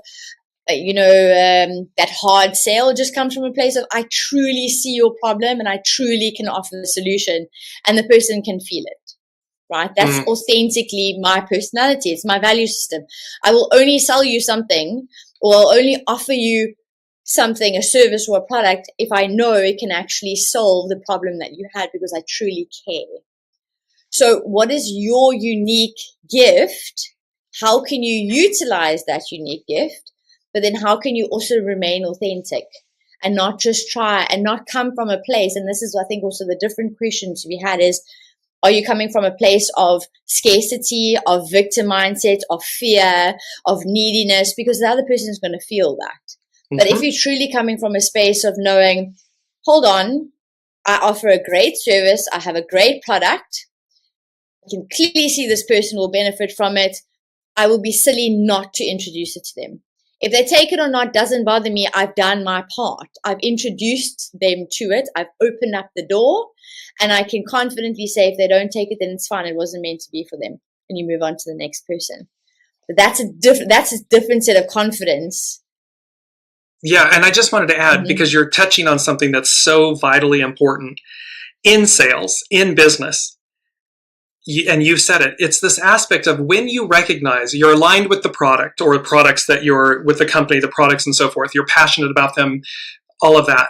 that hard sale. It just comes from a place of, I truly see your problem and I truly can offer the solution, and the person can feel it. Right? That's authentically my personality. It's my value system. I will only sell you something, or I'll only offer you something, a service or a product, if I know it can actually solve the problem that you had, because I truly care. So what is your unique gift? How can you utilize that unique gift? But then how can you also remain authentic and not just try and not come from a place? And this is, I think, also the different questions we had is, are you coming from a place of scarcity, of victim mindset, of fear, of neediness? Because the other person is going to feel that. But if you're truly coming from a space of knowing, hold on, I offer a great service, I have a great product, I can clearly see this person will benefit from it, I will be silly not to introduce it to them. If they take it or not doesn't bother me. I've done my part. I've introduced them to it. I've opened up the door, and I can confidently say if they don't take it, then it's fine. It wasn't meant to be for them, and you move on to the next person. But that's a different set of confidence. Yeah, and I just wanted to add, because you're touching on something that's so vitally important in sales, in business. And you said it, it's this aspect of when you recognize you're aligned with the product or the products that you're with the company, the products and so forth, you're passionate about them, all of that.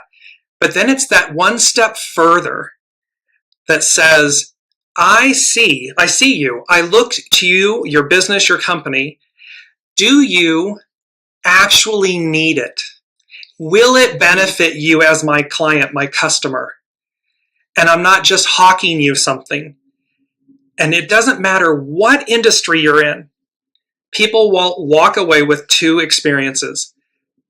But then it's that one step further that says, I see you. I look to you, your business, your company. Do you actually need it? Will it benefit you as my client, my customer? And I'm not just hawking you something. And it doesn't matter what industry you're in. People will walk away with two experiences.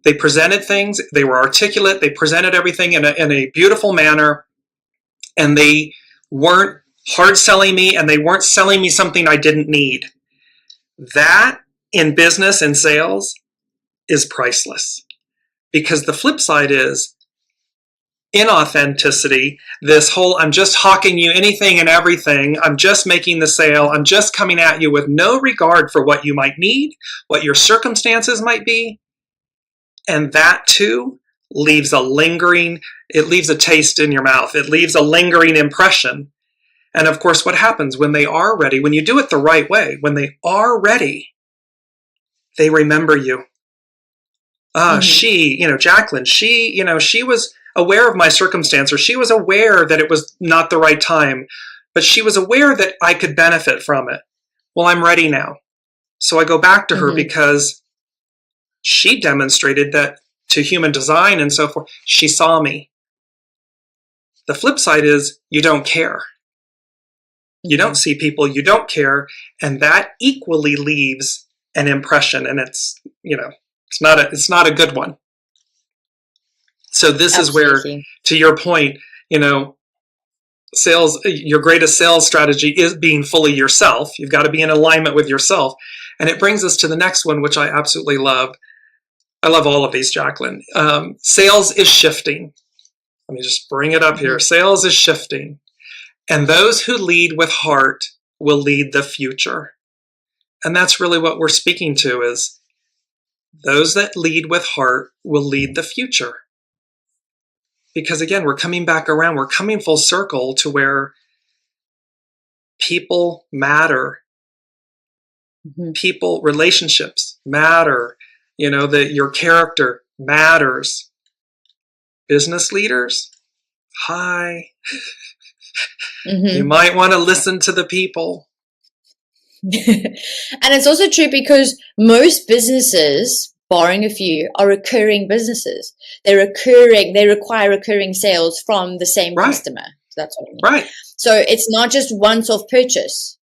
They presented things, they were articulate, they presented everything in a beautiful manner, and they weren't hard selling me, and they weren't selling me something I didn't need. That, in business and sales, is priceless. Because the flip side is inauthenticity, this whole I'm just hawking you anything and everything, I'm just making the sale, I'm just coming at you with no regard for what you might need, what your circumstances might be. And that too leaves it leaves a taste in your mouth. It leaves a lingering impression. And of course, what happens when they are ready, when you do it the right way, when they are ready, they remember you. Jaclyn, she was aware of my circumstance, or she was aware that it was not the right time, but she was aware that I could benefit from it. Well, I'm ready now. So I go back to her because she demonstrated that to human design and so forth. She saw me. The flip side is you don't care. You don't see people, you don't care, and that equally leaves an impression, and it's not a good one. So this Absolutely. Is where, to your point, sales, your greatest sales strategy is being fully yourself. You've got to be in alignment with yourself. And it brings us to the next one, which I absolutely love. I love all of these, Jaclyn. Sales is shifting. Let me just bring it up here. Sales is shifting. And those who lead with heart will lead the future. And that's really what we're speaking to, is those that lead with heart will lead the future. Because again, we're coming back around. We're coming full circle to where people matter. People, relationships matter. That your character matters. Business leaders, hi. You might want to listen to the people. And it's also true because most businesses, barring a few, are recurring businesses. They require recurring sales from the same customer. So that's what I mean. Right. So it's not just once-off purchase.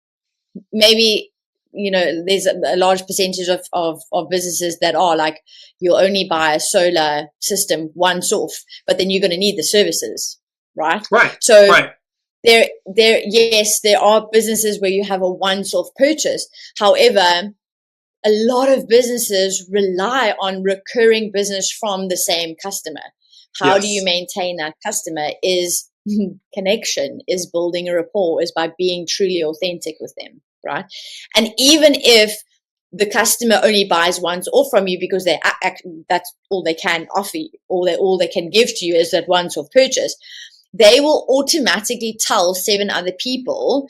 Maybe, there's a large percentage of businesses that are like, you'll only buy a solar system once off, but then you're going to need the services, right? Right. So right. There are businesses where you have a once-off purchase. However, a lot of businesses rely on recurring business from the same customer. How do you maintain that customer? Is connection, is building a rapport, is by being truly authentic with them, right? And even if the customer only buys once off from you because that's all they can offer you, all they can give to you is that once-off purchase, they will automatically tell 7 other people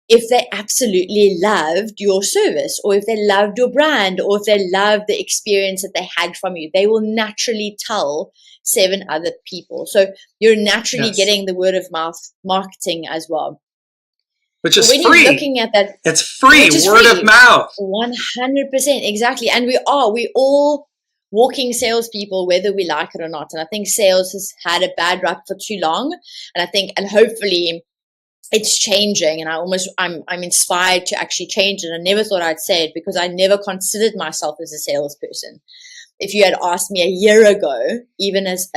if they absolutely loved your service, or if they loved your brand, or if they loved the experience that they had from you. They will naturally tell 7 other people. So you're naturally getting the word of mouth marketing as well. Which is when free. You're looking at that, it's free, word of mouth. 100%, exactly. And we all walking salespeople, whether we like it or not. And I think sales has had a bad rap for too long. And hopefully it's changing, and I'm inspired to actually change it. I never thought I'd say it because I never considered myself as a salesperson. If you had asked me a year ago, even as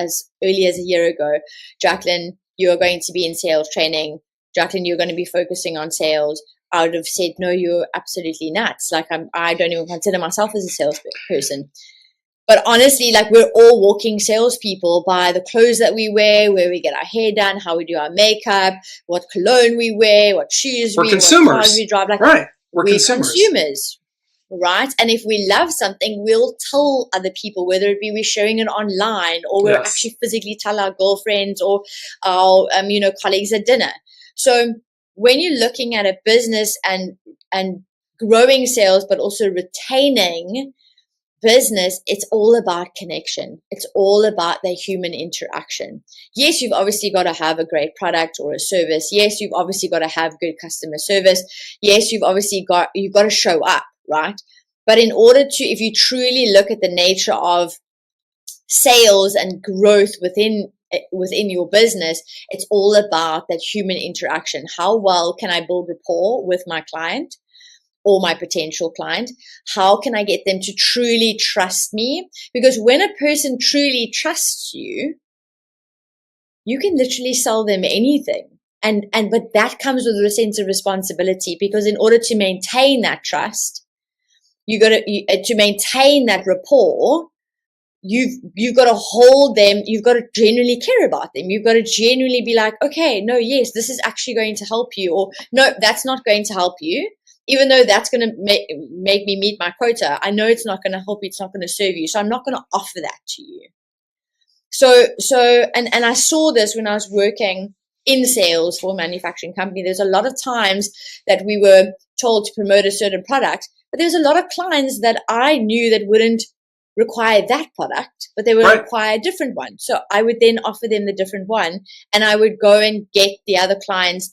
early as a year ago, Jaclyn, you are going to be in sales training. Jaclyn, you're going to be focusing on sales. I would have said, no, you're absolutely nuts. Like I don't even consider myself as a salesperson. But honestly, like, we're all walking salespeople by the clothes that we wear, where we get our hair done, how we do our makeup, what cologne we wear, what shoes we're we consumers. What cars we drive. Like, right. We're consumers, right? And if we love something, we'll tell other people, whether it be we're sharing it online or we'll actually physically tell our girlfriends or our colleagues at dinner. So when you're looking at a business and growing sales, but also retaining business, it's all about connection. It's all about the human interaction. Yes, you've obviously got to have a great product or a service. Yes, you've obviously got to have good customer service. Yes, you've got to show up, right? But in order to, if you truly look at the nature of sales and growth within your business, it's all about that human interaction. How well can I build rapport with my client or my potential client? How can I get them to truly trust me? Because when a person truly trusts you, you can literally sell them anything. But that comes with a sense of responsibility, because in order to maintain that trust, to maintain that rapport, you've got to hold them. You've got to genuinely care about them. You've got to genuinely be like, okay, no, yes, this is actually going to help you, or no, that's not going to help you. Even though that's going to make me meet my quota, I know it's not going to help you. It's not going to serve you. So I'm not going to offer that to you. And I saw this when I was working in sales for a manufacturing company. There's a lot of times that we were told to promote a certain product, but there's a lot of clients that I knew that wouldn't require that product, but they would require a different one. So I would then offer them the different one, and I would go and get the other clients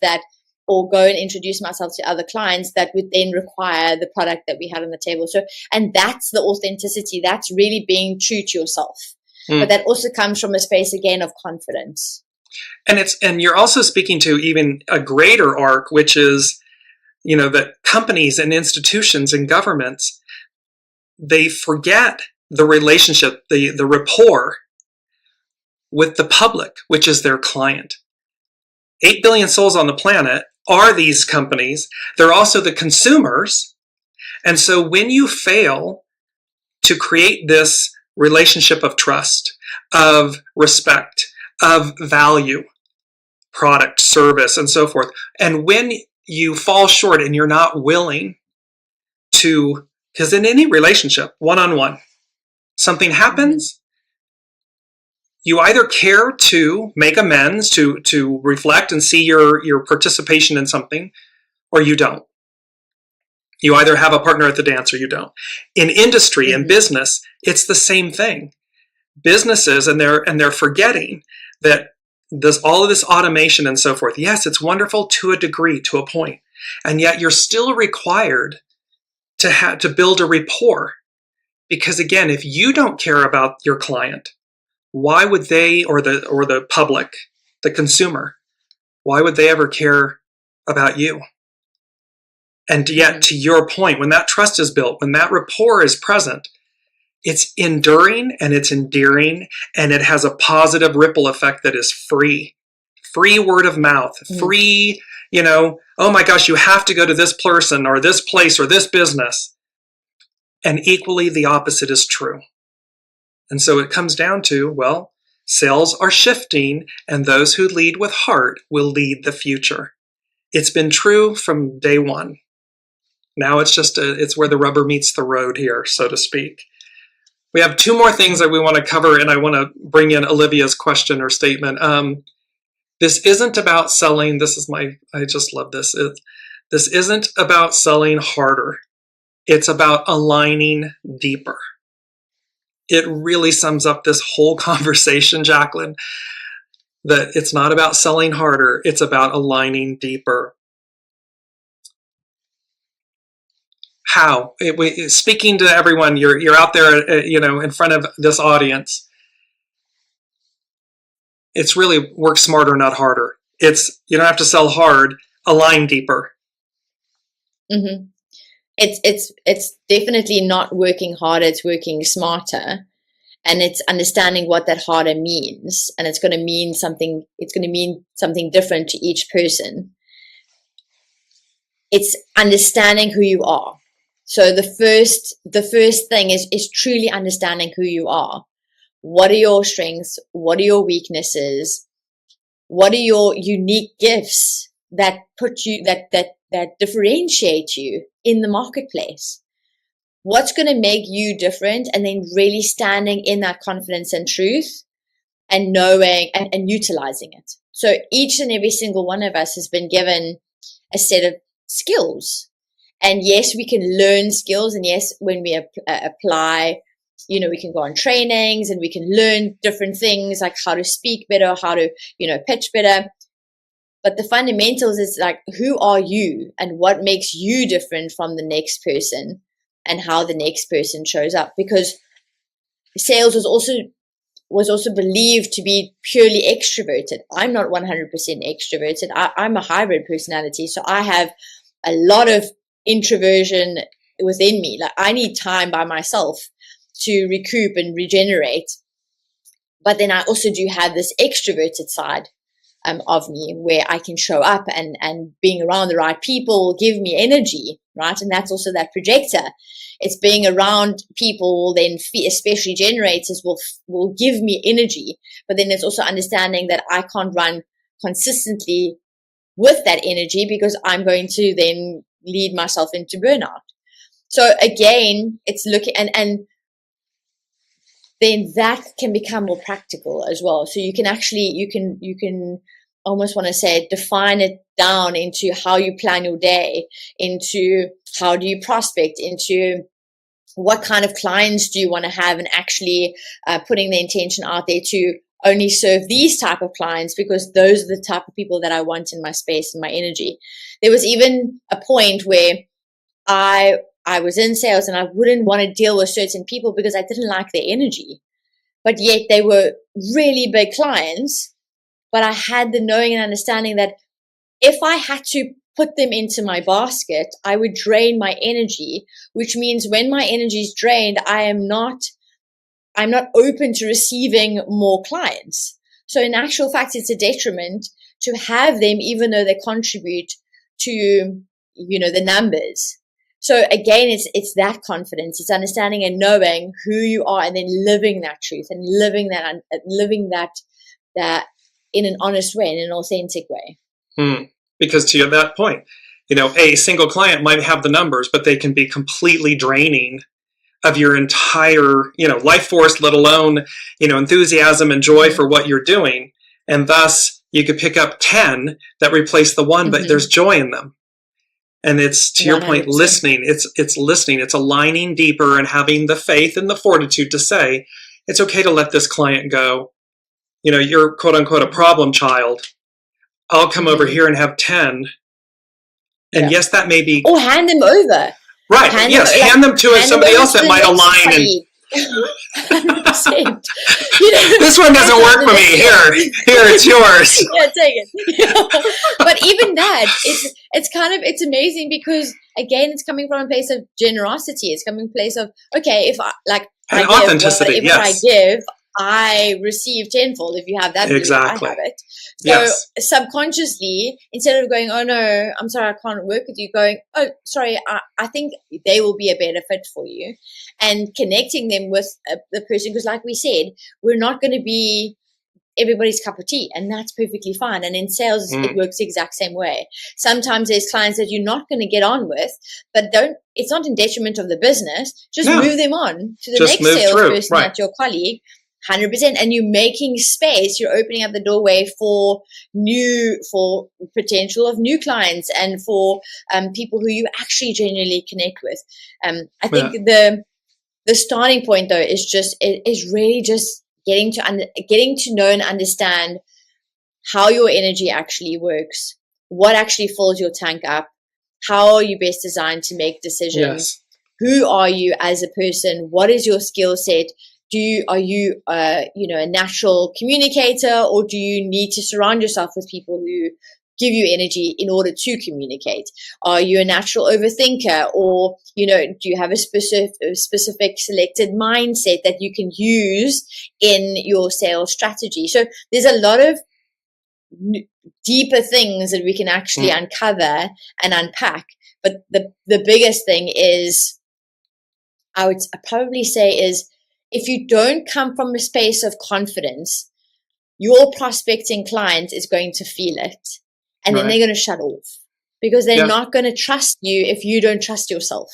or go and introduce myself to other clients that would then require the product that we had on the table. So, and that's the authenticity. That's really being true to yourself. But that also comes from a space, again, of confidence. And you're also speaking to even a greater arc, which is, that companies and institutions and governments, they forget the relationship, the rapport with the public, which is their client. 8 billion souls on the planet are these companies. They're also the consumers. And so when you fail to create this relationship of trust, of respect, of value, product, service, and so forth, and when you fall short and you're not willing to, because in any relationship, one-on-one, something happens, you either care to make amends, to reflect and see your participation in something, or you don't. You either have a partner at the dance or you don't. In industry and business, it's the same thing. Businesses, and they're forgetting that all of this automation and so forth, yes, it's wonderful to a degree, to a point, And yet you're still required to build a rapport. Because again, if you don't care about your client, why would they, or the public, the consumer, why would they ever care about you? And yet, to your point, when that trust is built, when that rapport is present, it's enduring and it's endearing, and it has a positive ripple effect that is free word of mouth, free, oh my gosh, you have to go to this person or this place or this business. And equally, the opposite is true. And so it comes down to, well, sales are shifting, and those who lead with heart will lead the future. It's been true from day one. Now it's where the rubber meets the road here, so to speak. We have two more things that we want to cover, and I want to bring in Olivia's question or statement. This isn't about selling. I just love this. This isn't about selling harder. It's about aligning deeper. It really sums up this whole conversation, Jaclyn, that it's not about selling harder. It's about aligning deeper. How? Speaking to everyone, you're out there, in front of this audience. It's really work smarter, not harder. You don't have to sell hard, align deeper. Mm-hmm. It's definitely not working harder, it's working smarter. And it's understanding what that harder means. And it's going to mean something different to each person. It's understanding who you are. So the first thing is truly understanding who you are. What are your strengths? What are your weaknesses? What are your unique gifts that that differentiate you in the marketplace? What's going to make you different? And then really standing in that confidence and truth and knowing and utilizing it. So each and every single one of us has been given a set of skills. And yes, we can learn skills. And yes, when we apply, we can go on trainings and we can learn different things like how to speak better, how to, pitch better. But the fundamentals is like, who are you and what makes you different from the next person and how the next person shows up? Because sales was also believed to be purely extroverted. I'm not 100% extroverted. I'm a hybrid personality. So I have a lot of introversion within me. Like I need time by myself to recoup and regenerate. But then I also do have this extroverted side of me where I can show up and being around the right people will give me energy, right? And that's also that projector. It's being around people then, especially generators, will give me energy. But then it's also understanding that I can't run consistently with that energy because I'm going to then lead myself into burnout. So again, it's looking and then that can become more practical as well. So you can almost want to say define it down into how you plan your day, into how do you prospect, into what kind of clients do you want to have, and actually putting the intention out there to only serve these type of clients because those are the type of people that I want in my space and my energy. There was even a point where I was in sales and I wouldn't want to deal with certain people because I didn't like their energy. But yet they were really big clients. But I had the knowing and understanding that if I had to put them into my basket, I would drain my energy, which means when my energy is drained, I'm not open to receiving more clients. So in actual fact, it's a detriment to have them, even though they contribute to, the numbers. So again, it's that confidence. It's understanding and knowing who you are and then living that truth and living that in an honest way, in an authentic way. Because to that point, a single client might have the numbers, but they can be completely draining of your entire, life force, let alone, enthusiasm and joy for what you're doing. And thus you could pick up 10 that replace the one, but there's joy in them. And it's, to your 100%. Point, listening. It's listening. It's aligning deeper and having the faith and the fortitude to say, it's okay to let this client go. You're quote unquote a problem child. I'll come over here and have 10 And yes, that may be... Or hand them over. Right. Hand them to somebody else that might align. And 100%. This one doesn't work for me. Here, it's yours. Yeah, take it. But even that, it's amazing because again, it's coming from a place of generosity. It's coming from a place of, okay, if I give, authenticity. Whatever I give, I receive tenfold. If you have that, exactly. I have it. So subconsciously, instead of going, oh no, I'm sorry, I can't work with you, going, oh, sorry, I think they will be a better fit for you, and connecting them with the person. Because like we said, we're not going to be everybody's cup of tea, and that's perfectly fine. And in sales, it works the exact same way. Sometimes there's clients that you're not going to get on with, but it's not in detriment of the business. Just move them on to the next salesperson, at your colleague. 100%. And you're making space, you're opening up the doorway for potential of new clients and for people who you actually genuinely connect with. I think the starting point though is really just getting to know and understand how your energy actually works, what actually fills your tank up, how are you best designed to make decisions, who are you as a person, what is your skill set. Are you a natural communicator, or do you need to surround yourself with people who give you energy in order to communicate? Are you a natural overthinker, or do you have a specific selected mindset that you can use in your sales strategy? So there's a lot of deeper things that we can actually uncover and unpack. But the biggest thing is, I would probably say, is if you don't come from a space of confidence, your prospecting client is going to feel it. And then they're going to shut off because they're not going to trust you if you don't trust yourself.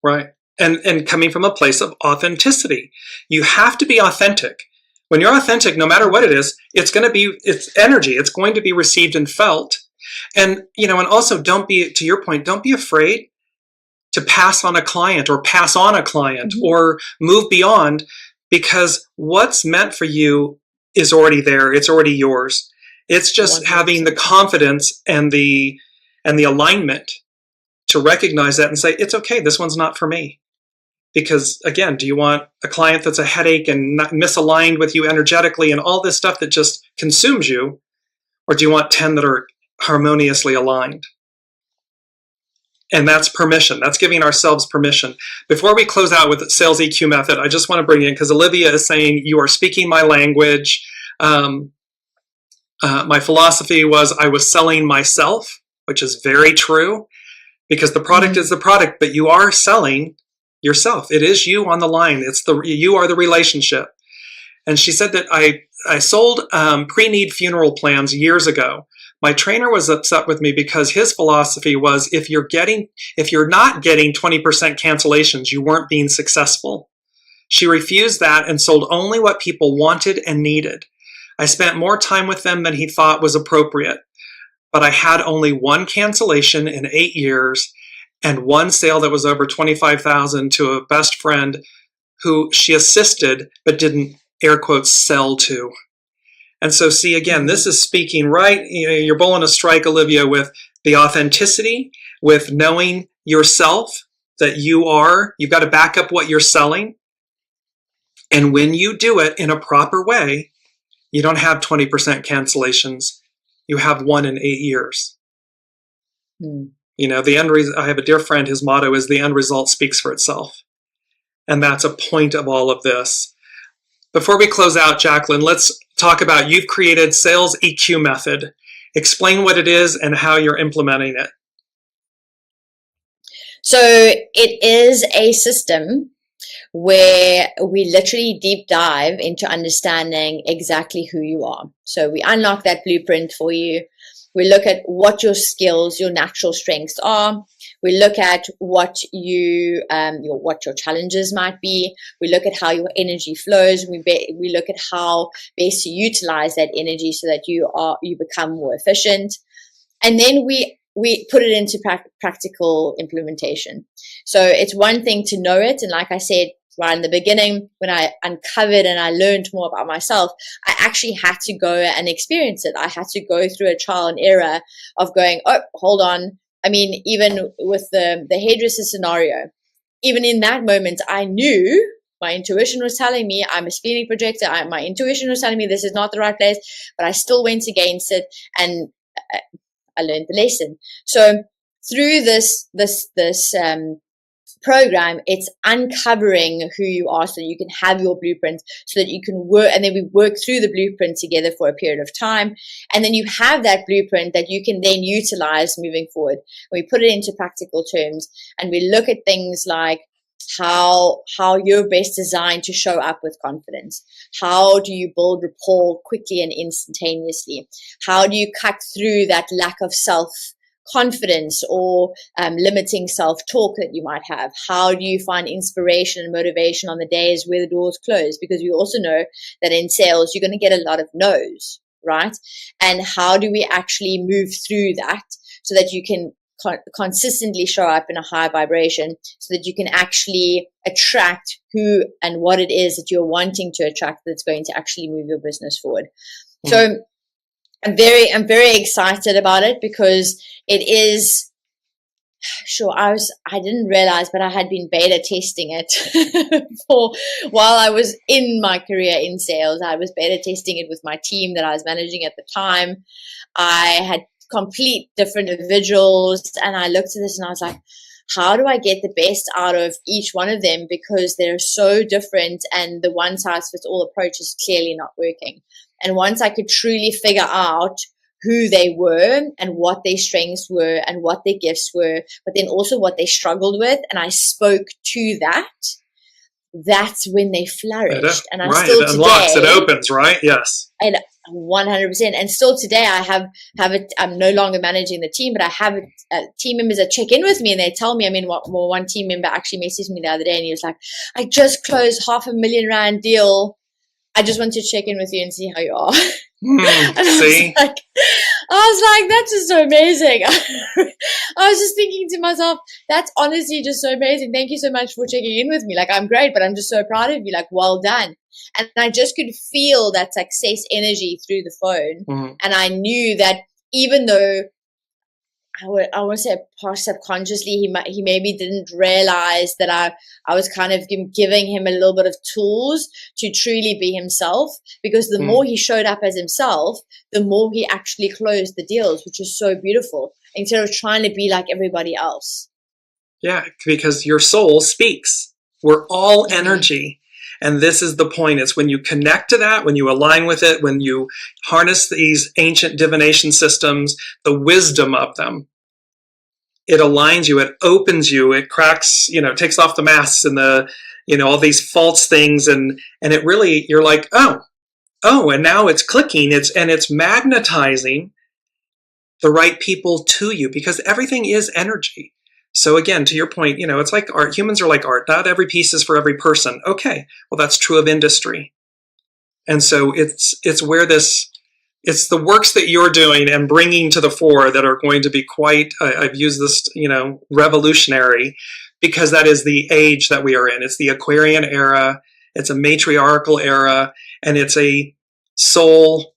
Right. And coming from a place of authenticity, you have to be authentic. When you're authentic, no matter what it is, it's energy. It's going to be received and felt. And, and also to your point, don't be afraid to pass on a client or or move beyond, because what's meant for you is already there. It's already yours. It's just 100%. Having the confidence and the alignment to recognize that and say, it's okay, this one's not for me. Because again, do you want a client that's a headache and not misaligned with you energetically and all this stuff that just consumes you? Or do you want 10 that are harmoniously aligned? And that's permission. That's giving ourselves permission. Before we close out with the sales EQ method, I just want to bring in, because Olivia is saying, you are speaking my language. My philosophy was I was selling myself, which is very true, because the product is the product, but you are selling yourself. It is you on the line. You are the relationship. And she said that I sold pre-need funeral plans years ago. My trainer was upset with me because his philosophy was, if you're not getting 20% cancellations, you weren't being successful. She refused that and sold only what people wanted and needed. I spent more time with them than he thought was appropriate, but I had only one cancellation in 8 years and one sale that was over $25,000 to a best friend who she assisted but didn't, air quotes, sell to. And so, see, again, this is speaking right. You're bowling a strike, Olivia, with the authenticity, with knowing yourself that you've got to back up what you're selling. And when you do it in a proper way, you don't have 20% cancellations. You have 1 in 8 years. The end result, I have a dear friend, his motto is the end result speaks for itself. And that's a point of all of this. Before we close out, Jaclyn, let's talk about, you've created Sales EQ Method. Explain what it is and how you're implementing it. So it is a system where we literally deep dive into understanding exactly who you are. So we unlock that blueprint for you. We look at what your skills, your natural strengths are. We look at what what your challenges might be. We look at how your energy flows. We look at how best to utilize that energy so that you become more efficient. And then we put it into practical implementation. So it's one thing to know it. And like I said right in the beginning, when I uncovered and I learned more about myself, I actually had to go and experience it. I had to go through a trial and error of going, oh, hold on. I mean, even with the hairdresser scenario, even in that moment, I knew my intuition was telling me I'm a splenic projector. My intuition was telling me this is not the right place, but I still went against it, and I learned the lesson. So through this program, it's uncovering who you are so you can have your blueprint, so that you can work, and then we work through the blueprint together for a period of time, and then you have that blueprint that you can then utilize moving forward. We put it into practical terms, and we look at things like how you're best designed to show up with confidence. How do you build rapport quickly and instantaneously? How do you cut through that lack of self-confidence or limiting self-talk that you might have? How do you find inspiration and motivation on the days where the doors close? Because we also know that in sales, you're going to get a lot of no's, right? And how do we actually move through that so that you can consistently show up in a high vibration, so that you can actually attract who and what it is that you're wanting to attract, that's going to actually move your business forward. So I'm very excited about it, because it is, sure, I didn't realize, but I had been beta testing it while I was in my career in sales. I was beta testing it with my team that I was managing at the time. I had complete different individuals, and I looked at this and I was like, how do I get the best out of each one of them? Because they're so different, and the one size fits all approach is clearly not working. And once I could truly figure out who they were and what their strengths were and what their gifts were, but then also what they struggled with, and I spoke to that, that's when they flourished. And I still today, it unlocks, it opens, right? Yes. And 100%. And still today, I have it. I'm no longer managing the team, but I have team members that check in with me, and they tell me. I mean, one team member actually messaged me the other day, and he was like, "I just closed $500,000 deal. I just want to check in with you and see how you are." See? I was like, that's just so amazing. I was just thinking to myself, that's honestly just so amazing. Thank you so much for checking in with me. Like, I'm great, but I'm just so proud of you. Like, well done. And I just could feel that success energy through the phone. And I knew that even though I want to say subconsciously, he maybe didn't realize that I was kind of giving him a little bit of tools to truly be himself, because the more he showed up as himself, the more he actually closed the deals, which is so beautiful, instead of trying to be like everybody else. Yeah, because your soul speaks. We're all energy. And this is the point. It's when you connect to that, when you align with it, when you harness these ancient divination systems, the wisdom of them, it aligns you, it opens you, it cracks, takes off the masks and all these false things. And it really, you're like, oh, and now it's clicking. It's magnetizing the right people to you, because everything is energy. So again, to your point, it's like art. Humans are like art. Not every piece is for every person. Okay, well, that's true of industry. And so it's where it's the works that you're doing and bringing to the fore that are going to be quite, I've used this, revolutionary, because that is the age that we are in. It's the Aquarian era. It's a matriarchal era, and it's a soul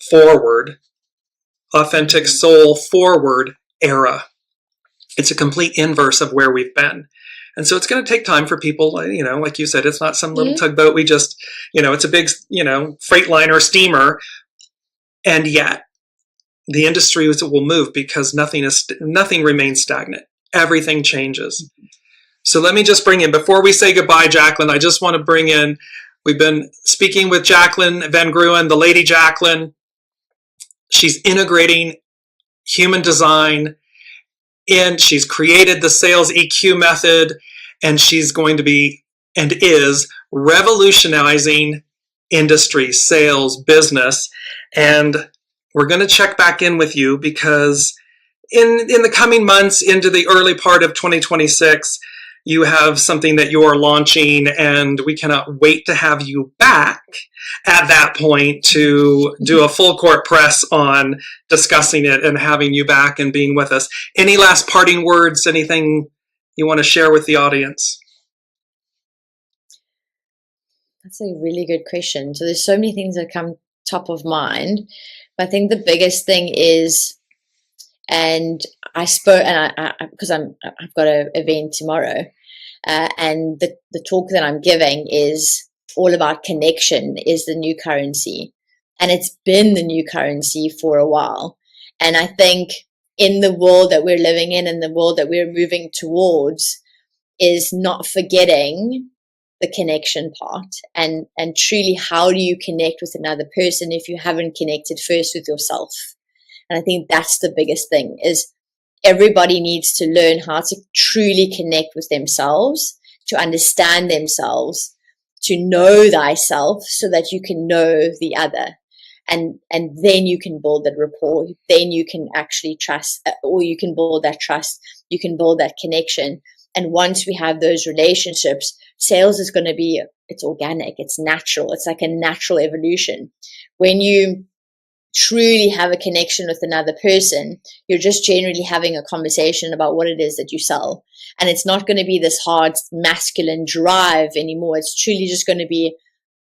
forward, authentic soul forward era. It's a complete inverse of where we've been. And so it's going to take time for people, like you said, it's not some little tugboat. We just, it's a big, freight liner steamer. And yet the industry will move, because nothing remains stagnant. Everything changes. So let me just bring in, before we say goodbye, Jaclyn, I just want to bring in, we've been speaking with Jaclyn Van Greunen, TheLadyJaclyn. She's integrating human design, and she's created the sales EQ method, and she's going to be, and is, revolutionizing industry, sales, business. And we're going to check back in with you, because in the coming months into the early part of 2026, you have something that you are launching, and we cannot wait to have you back at that point to do a full court press on discussing it and having you back and being with us. Any last parting words, anything you want to share with the audience? That's a really good question. So there's so many things that come top of mind. But I think the biggest thing is, and I spoke, and because I've got an event tomorrow, and the talk that I'm giving is all about connection is the new currency, and it's been the new currency for a while. And I think in the world that we're living in and the world that we're moving towards is not forgetting the connection part, and truly, how do you connect with another person if you haven't connected first with yourself? And I think that's the biggest thing, is everybody needs to learn how to truly connect with themselves, to understand themselves, to know thyself, so that you can know the other. And then you can build that rapport. Then you can actually trust, or you can build that trust. You can build that connection. And once we have those relationships, sales is going to be, it's organic, it's natural. It's like a natural evolution. When you truly have a connection with another person, you're just generally having a conversation about what it is that you sell. And it's not going to be this hard masculine drive anymore. It's truly just going to be,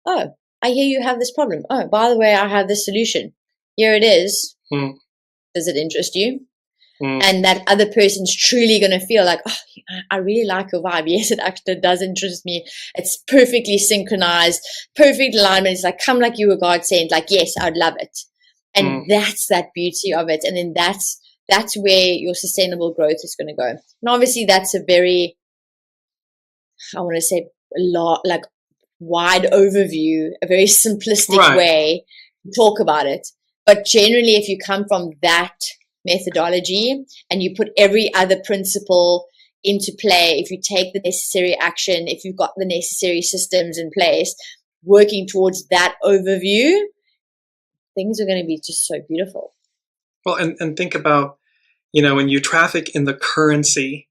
oh, I hear you have this problem. Oh, by the way, I have this solution. Here it is. Does it interest you? And that other person's truly going to feel like, oh, I really like your vibe. Yes, it actually does interest me. It's perfectly synchronized, perfect alignment. It's like, come like you were God sent. Like, yes, I'd love it. And that's that beauty of it. And then that's where your sustainable growth is going to go. And obviously that's a very, I want to say a lot, like wide overview, a very simplistic way to talk about it. But generally, if you come from that methodology and you put every other principle into play, if you take the necessary action, if you've got the necessary systems in place, working towards that overview, things are going to be just so beautiful. Well, and think about, when you traffic in the currency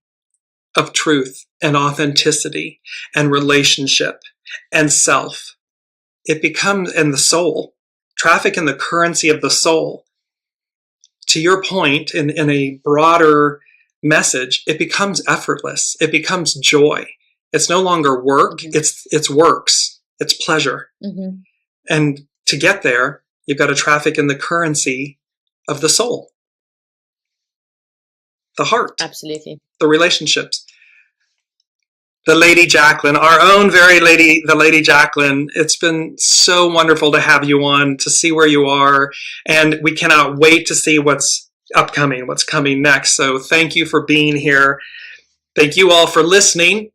of truth and authenticity and relationship and self, it becomes, and the soul, traffic in the currency of the soul. To your point, in a broader message, it becomes effortless. It becomes joy. It's no longer work. It's works. It's pleasure. And to get there, you've got to traffic in the currency of the soul, the heart, absolutely, the relationships. The Lady Jaclyn, our own very lady, the Lady Jaclyn. It's been so wonderful to have you on, to see where you are, and we cannot wait to see what's upcoming, what's coming next. So thank you for being here. Thank you all for listening.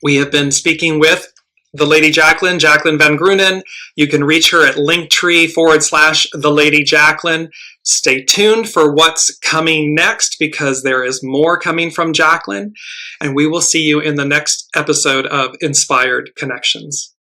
We have been speaking with the Lady Jaclyn, Jaclyn Van Greunen. You can reach her at linktree/TheLadyJaclyn. Stay tuned for what's coming next, because there is more coming from Jaclyn. And we will see you in the next episode of Inspired Connections.